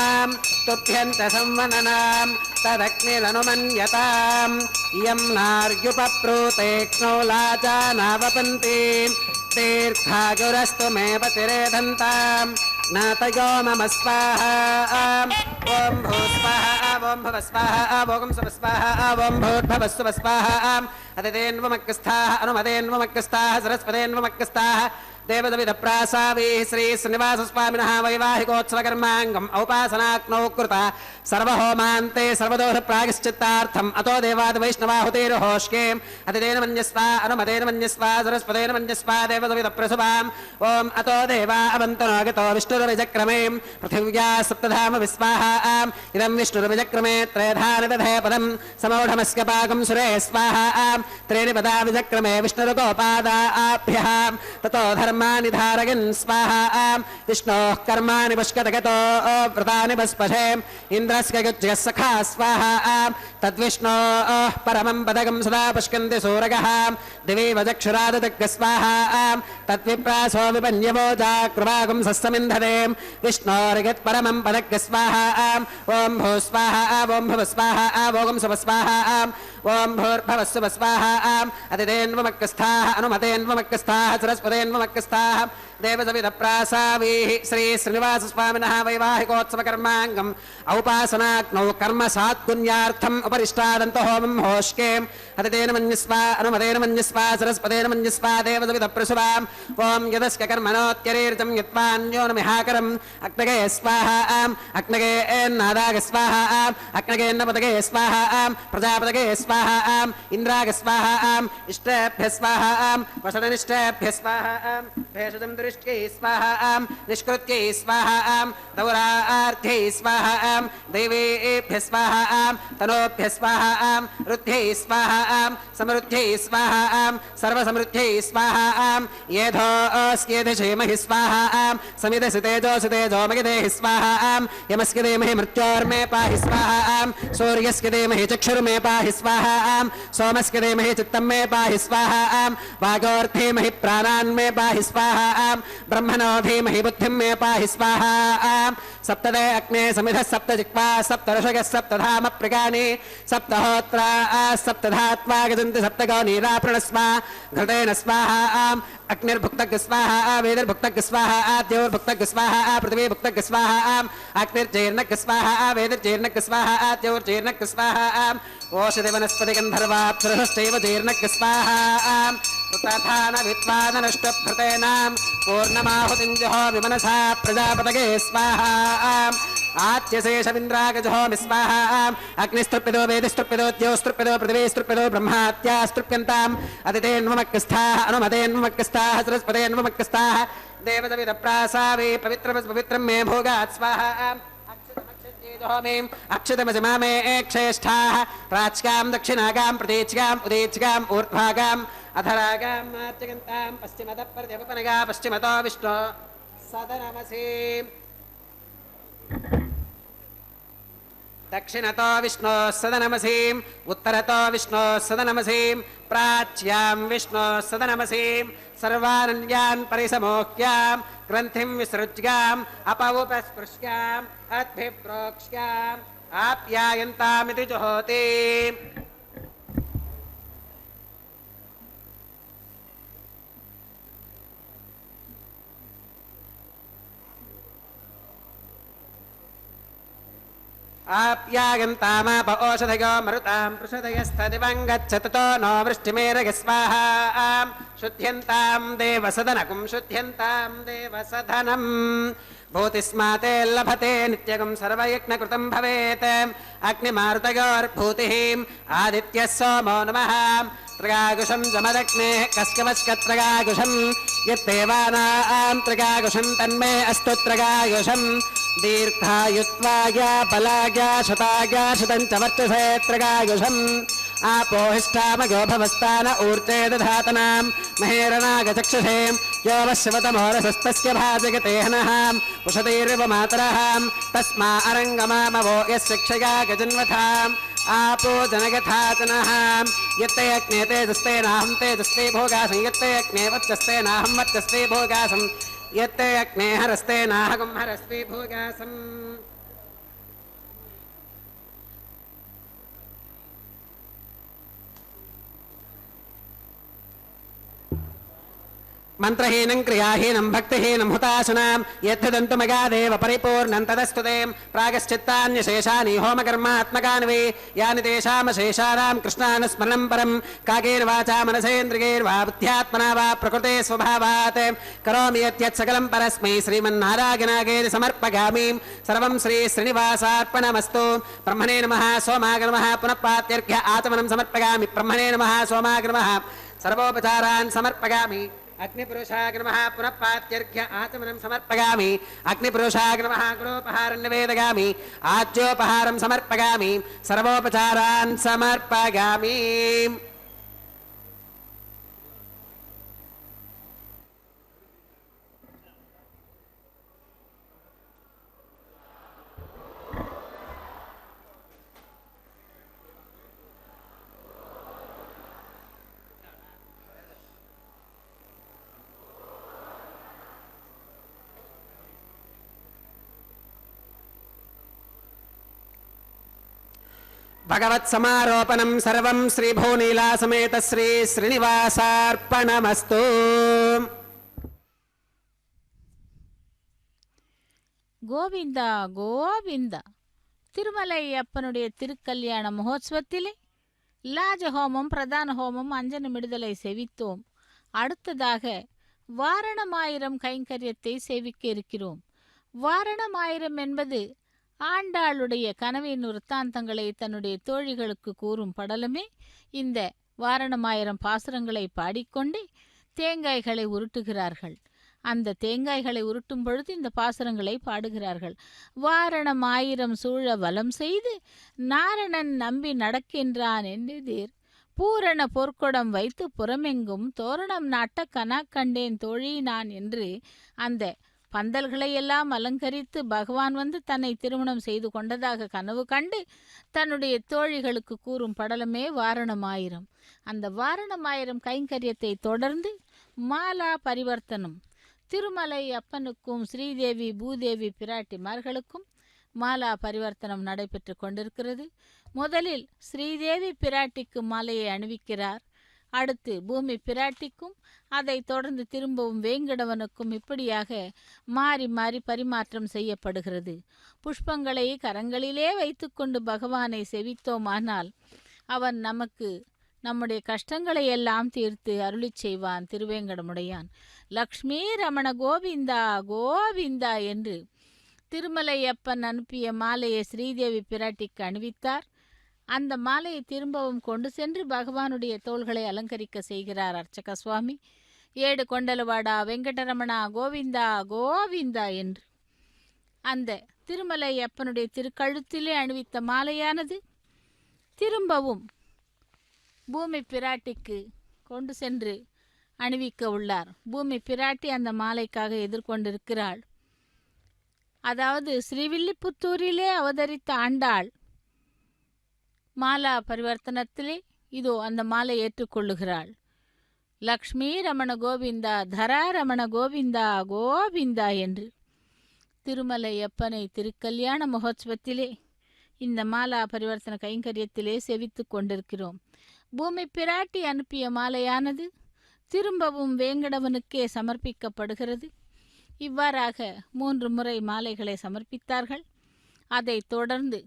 तुभ्यन्त संवननाम् तदग्निरनुमन्यताम् यम् नार्युपप्रोतेक्नो लाजानावपन्ति दीर्घायुरस्तु मे पतिरेधन्ताम् ज्ञातयो मम स्वाहा ॐ भूस्वाहा ॐ भुवस्वाहा ॐ सुवस्वाहा ॐ भूर्भुवस्सुवस्वाहा अतिथेन्वमग्रस्थाः अनुमतेन्वमग्रस्थाः सरस्वतेन्वमग्रस्थाः देवदविदप्रासावीः श्री श्रीनिवासस्वामिनः वैवाहिकोत्सवकर्माङ्गम् औपासनाग्नौ कृता सर्वहोमान्ते सर्वदोषप्रायश्चित्तार्थम् अतो देवादिवैष्णवाहुतेर्होष्के अतिथेन मन्यस्वा अनुमतेन मन्यस्वा सरस्वतेन मन्यस्वा देवदविदप्रसुभाम् ॐ अतो देवा अवन्तनो गतो विष्णुर्विजक्रमे पृथिव्या सप्तधाम विस्वाहा इदं विष्णुर्विजक्रमे त्रयधानिदधे पदम् समौढमस्य पाकं सुरे स्वाहा त्रीणि पदा विजक्रमे विष्णुरुकोपादाभ्यः ततो धर्माणि धारयन् स्वाहा विष्णोः कर्माणि पुष्कतगतो व्रतानि पुष्पशे इन्द्रस्य युज्यः सखा स्वाहा तद्विष्णोः परमं पदकं सदा पुष्कन्ति सूरगः दिवि वचक्षुराददग्ग स्वाहा तद्विप्रासो विपन्यवोजा कृपागुं सस्समिन्धते विष्णोर्यत्परमं पदग्ग स्वाहा ॐ भूस्वाहा ॐ भुवस्वाहा ॐ सुवस्वाहा ॐ भूर्भुवस्सुवस्वाहा अतिथेन्वमग्रस्थाः अनुमतेन्वमग्रस्थाः सरस्वतेन्वमग्रस्थाः देवदविदप्रासावीः श्री श्रीनिवासस्वामिनः वैवाहिकोत्सवकर्माङ्गम् औपासनाग्नौ कर्म सात्पुण्यार्थम् उपरिष्टादन्तहोमं होष्के अतिथेन मन्यस्वा अनुमतेन मन्यस्वा सरस्वतेन मन्यस्वा देवदविदप्रसुभाम् ॐ यदस्य कर्मणोत्यरीर्जं यत्वान्यो न मिहाकरम् अग्नगे स्वाहा अग्नगे नादाग स्वाहा अग्नगे नपदगे स्वाहा प्रजापतगे स्वाहा इन्द्राग स्वाहा इष्टेभ्य स्वाहा वसननिष्ठेभ्य स्वाहा भेषजं दृष्ट्यै स्वाहा निष्कृत्यै स्वाहा दौरार्थ्यै स्वाहा देवेभ्य स्वाहा तनोभ्य स्वाहा रुद्ध्यै स्वाहा समृद्ध्यै स्वाहा सर्वसमृद्ध्यै स्वाहा येधोऽस्येधि क्षेमहि स्वाहा समिदसि तेजोऽसि तेजोमहि देहि स्वाहा यमस्य देमहि मृत्योर्मे पाहि स्वाहा सूर्यस्य देमहि चक्षुर्मे पाहि स्वाहा सोमस्य देमहि चित्तं मे पाहि स्वाहा वागोर्धीमहि प्राणान् मे पाहि स्वाहा ब्रह्मणो धीमहि बुद्धिं मे पाहि स्वाहा सप्तदे अग्ने समिधः सप्तजिह्वा सप्तऋषयः सप्तधाम प्रगानि सप्तहोत्रा सप्तधात्वा गजन्ति सप्तगो नीराप्रणस्वा घृतेन स्वाहा अग्निर्भुक्तग स्वाहा वेदिर्भुक्तग स्वाहा आद्योर्भुक्तग स्वाहा पृथिवीभुक्तग स्वाहा अग्निर्जीर्णग स्वाहा वेदिर्जीर्णग स्वाहा आद्योर्जीर्णग स्वाहा ओषधि वनस्पति गन्धर्वाप्सरश्चैव जीर्णग स्वाहा तथान विद्वादनष्टभृतेनां पूर्णमाहुतिं जहोमि मनसा प्रजापतये स्वाहा आत्यशेषमिन्द्रागजहोमि स्वाहा अग्निस्तृप्यतो वेदिस्तृप्यतो द्योस्तृप्यतो पृथिवीस्तृप्यतो ब्रह्मात्यास्तृप्यन्ताम् अतिथेन्वमग्रस्थाः अनुमतेन्वमग्रस्थाः सरस्वतेन्वमग्रस्थाः देवदविदप्रासावे पवित्रं मे भोगात् स्वाहा अक्षतमजिमा मे क्षेष्ठाः प्राच्यां दक्षिणागां प्रतीच्याम् उदीच्याम् ऊर्ध्वागाम् अधरागां मार्जगन्तां पश्चिमतः पर्यवपनगा पश्चिमतो विष्णो सदनमसि दक्षिणतो विष्णोः सदनमसीम् उत्तरतो विष्णोः सदनमसीम् प्राच्यां विष्णोः सदनमसीम् सर्वानन्यान् परिसमोह्याम् ग्रन्थिं विसृज्याम् अपौपस्पृश्याम् अद्भिप्रोक्ष्याम् आप्यायन्तामिति जुहोति आप्यायन्तामाप ओषधयो मरुतां पृषदयस्तदिवं गच्छततो नो वृष्टिमेरग स्वाहा शुद्ध्यन्तां देवसदनकुं शुद्ध्यन्तां देवसदनम् भूतिस्माते लभते नित्यगं सर्वयज्ञकृतं भवेत् अग्निमारुतयोर्भूतिः आदित्यः सोमो नमः त्रिगागुषं जमदग्नेः कस्कवस्कत्रगागुषं यत्तेवानां त्रिगागुषं तन्मे अस्तु त्रिगागुषं दीर्घायुत्वाय बलाय शताय शतं च वर्चसे त्रिगागुषम् आपोहिष्ठामगो भवस्तान ऊर्जे दधातनां महेरणागचक्षुषे यो वश्यवतमोरसस्तस्य भाजगते हनः उषतीर्व मातरः तस्मा अरङ्गमामवो यस्य क्षया गजन्वथाम् आपो जनगथा जनः यत्ते अग्ने तेजस्तेनाहं तेजस्ते भोगासं यत्ते अग्ने वर्चस्तेनाहं वर्चस्ते भोगासं यत्ते अग्ने हरस्तेनाहं हरस्ते भोगासम् मंत्रहीनं क्रियाहीनं भक्तिहीनं हुताशनां यद्धदन्तुमगादेव परिपूर्णं तदस्तुते प्रागश्चित्तान्यशेषानि होमकर्मात्मकानि वै यानि तेषामशेषाणां कृष्णानुस्मरणं परं काकेन वाचा मनसेन्द्रियैर्वा बुद्ध्यात्मना वा प्रकृते स्वभावात् करोमि यत् सकलं परस्मै श्रीमन्नारायणागेति समर्पयामि सर्वं श्रीश्रीनिवासार्पणमस्तु ब्रह्मणे नमः सोमाय नमः पुनः पात्यर्घ्य आचमनं समर्पयामि ब्रह्मणे नमः सोमाय नमः सर्वोपचारान् समर्पयामि अग्निपुरुषाय नमः पुनः पात्यर्घ्य आचमनं समर्पयामि अग्निपुरुषाय नमः गुरोपहारं निवेदयामि आज्योपहारं समर्पयामि सर्वोपचारान् समर्पयामि भगवत्समारोपणं सर्वं श्रीभूनीला समेत श्री श्रीनिवासार्पणमस्तु
கோவிந்தா கோவிந்தா. திருமலை அப்பனுடைய திருக்கல்யாண மகோத்சவத்திலே லாஜஹோமம் பிரதான ஹோமம் அஞ்சனமிடுதலை செவித்தோம். அடுத்ததாக வாரணமாயிரம் கைங்கரியத்தை சேவிக்க இருக்கிறோம். வாரணமாயிரம் என்பது ஆண்டாளுடைய கனவின் விருத்தாந்தங்களை தன்னுடைய தோழிகளுக்கு கூறும் படலமே. இந்த வாரணமாயிரம் பாசுரங்களை பாடிக்கொண்டே தேங்காய்களை உருட்டுகிறார்கள். அந்த தேங்காய்களை உருட்டும் பொழுது இந்த பாசுரங்களை பாடுகிறார்கள். வாரணமாயிரம் சூழ வலம் செய்து நாரணன் நம்பி நடக்கின்றான் என்றீர் பூரண பொற்கொடம் வைத்து புறமெங்கும் தோரணம் நாட்ட கனா கண்டேன் தோழி நான் என்று அந்த பந்தல்களையெல்லாம் அலங்கரித்து பகவான் வந்து தன்னை திருமணம் செய்து கொண்டதாக கனவு கண்டு தன்னுடைய தோழிகளுக்கு கூறும் படலமே வாரணமாயிரம். அந்த வாரணமாயிரம் கைங்கரியத்தை தொடர்ந்து மாலா பரிவர்த்தனம் திருமலை அப்பனுக்கும் ஸ்ரீதேவி பூதேவி பிராட்டிமார்களுக்கும் மாலா பரிவர்த்தனம் நடைபெற்று கொண்டிருக்கிறது. முதலில் ஸ்ரீதேவி பிராட்டிக்கு மாலையை அணிவிக்கிறார். அடுத்து பூமி பிராட்டிக்கும், அதை தொடர்ந்து திரும்பவும் வேங்கடவனுக்கும், இப்படியாக மாறி மாறி பரிமாற்றம் செய்யப்படுகிறது. புஷ்பங்களை கரங்களிலே வைத்துக்கொண்டு பகவானை செவித்தோமானால் அவன் நமக்கு நம்முடைய கஷ்டங்களை எல்லாம் தீர்த்து அருளி செய்வான். திருவேங்கடமுடையான் லக்ஷ்மி ரமண கோவிந்தா கோவிந்தா என்று திருமலையப்பன் அனுப்பிய மாலையை ஸ்ரீதேவி பிராட்டிக்கு அணிவித்தார். அந்த மாலையை திரும்பவும் கொண்டு சென்று பகவானுடைய தோள்களை அலங்கரிக்க செய்கிறார் அர்ச்சக சுவாமி. ஏடு கொண்டலவாடா வெங்கடரமணா கோவிந்தா கோவிந்தா என்று அந்த திருமலை அப்பனுடைய திருக்கழுத்திலே அணிவித்த மாலையானது திரும்பவும் பூமி பிராட்டிக்கு கொண்டு சென்று அணிவிக்க உள்ளார். பூமி பிராட்டி அந்த மாலைக்காக எதிர்கொண்டிருக்கிறாள். அதாவது ஸ்ரீவில்லிபுத்தூரிலே அவதரித்த ஆண்டாள் மாலா பரிவர்த்தனத்திலே இதோ அந்த மாலை ஏற்றுக்கொள்ளுகிறாள். லக்ஷ்மி ரமண கோவிந்தா தரா ரமண கோவிந்தா கோவிந்தா என்று திருமலை அப்பனை திருக்கல்யாண மகோத்சவத்திலே இந்த மாலா பரிவர்த்தன கைங்கரியத்திலே செவித்துக் கொண்டிருக்கிறோம். பூமி பிராட்டி அனுப்பிய மாலையானது திரும்பவும் வேங்கடவனுக்கே சமர்ப்பிக்கப்படுகிறது. இவ்வாறாக 3 முறை மாலைகளை சமர்ப்பித்தார்கள். அதைத் தொடர்ந்து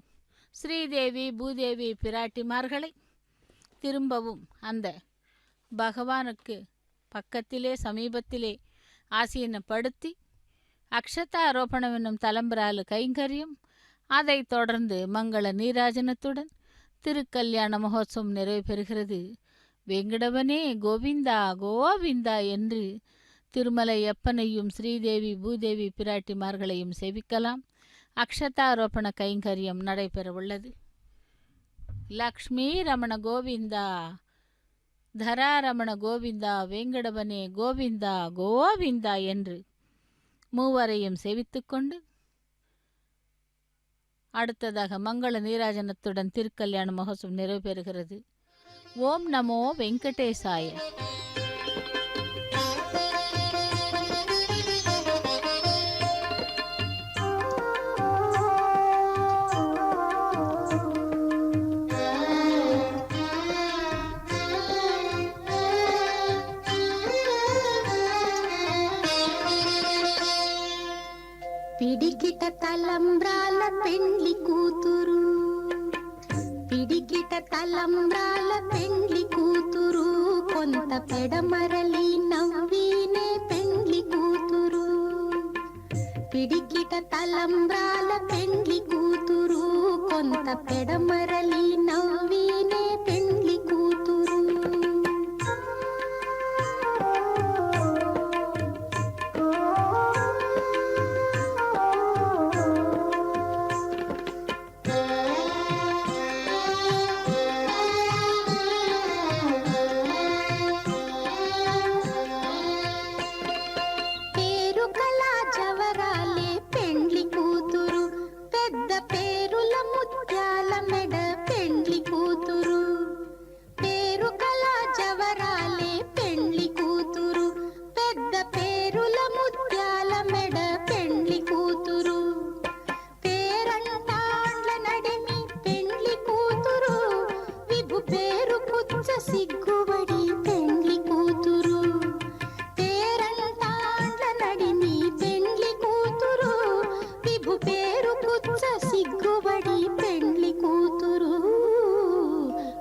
ஸ்ரீதேவி பூதேவி பிராட்டிமார்களை திரும்பவும் அந்த பகவானுக்கு பக்கத்திலே சமீபத்திலே ஆசீனப்படுத்தி அக்ஷதாரோபணம் என்னும் தலம்பராலு கைங்கரியம், அதைத் தொடர்ந்து மங்கள நீராஜனத்துடன் திருக்கல்யாண மகோத்சவம் நிறைவு பெறுகிறது. வெங்கடவனே கோவிந்தா கோவிந்தா என்று திருமலையப்பனையும் ஸ்ரீதேவி பூதேவி பிராட்டிமார்களையும் சேவிக்கலாம். அக்ஷதாரோபண கைங்கரியம் நடைபெறவுள்ளது. லக்ஷ்மி ரமண கோவிந்தா, தராரமண கோவிந்தா, வெங்கடவனே கோவிந்தா கோவிந்தா என்று மூவரையும் சேவித்துக்கொண்டு அடுத்ததாக மங்கள நீராஜனத்துடன் திருக்கல்யாண மகோத்சவம் நிறைவு பெறுகிறது. ஓம் நமோ வெங்கடேசாய.
పిడికిట తలంబ్రాల పెండ్లి కూతురు, పిడికిట తలంబ్రాల పెండ్లి కూతురు, కొంత పెడమరలి నవ్వినే పెండ్లి కూతురు. పిడికిట తలంబ్రాల పెండ్లి కూతురు, కొంత పెడమరలి నవ్వినే పెండ్లి కూతురు.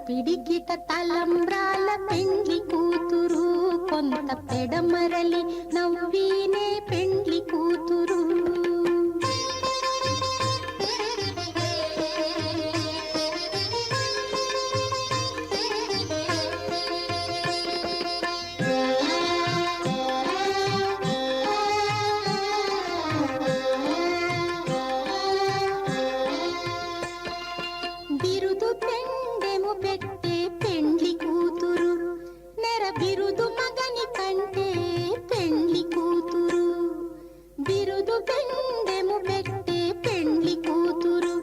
పిడికిట తలంబ్రాల పెండ్లి కూతురు, కొంత పెడమరలి నవ్వినే పెండ్లి కూతురు. బిరుదు పెండెము పెట్టే పెండ్లి కూతురు, నెర బిరుదు మగని కంటే పెండ్లి కూతురు. బిరుదు పెండెము పెట్టే పెండ్లి కూతురు,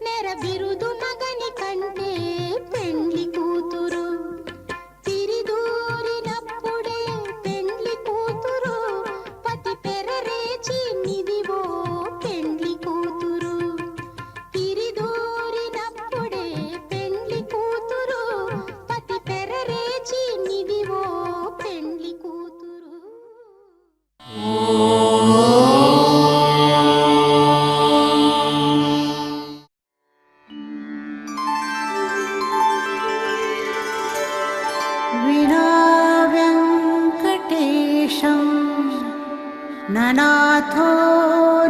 నెర బిరుదు మగని కంటే పెండ్లి కూతురు. తిరిదూరినప్పుడే పెండ్లి కూతురు, పతి పెరరేచి నిదివో పెండ్లి కూతురు. తిరిదూరినప్పుడే పెండ్లి కూతురు, పతి పెరరేచి నిదివో పెండ్లి కూతురు.
विना वेङ्कटेशं ननाथो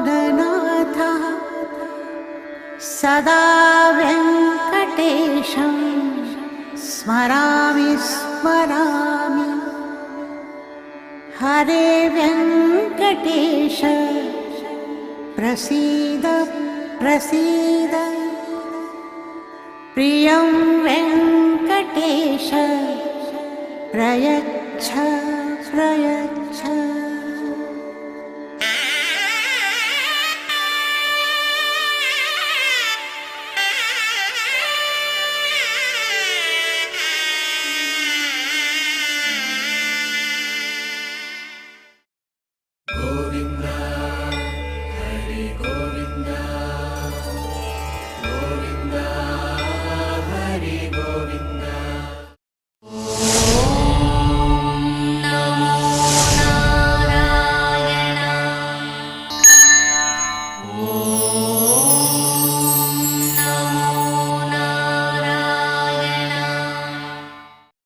ननाथः, सदा वेङ्कटेशं स्मरामि स्मरामि. हरे वेङ्कटेश प्रसीद प्रसीद, प्रियं वेङ्कटेश प्रयच्छ प्रयच्छ.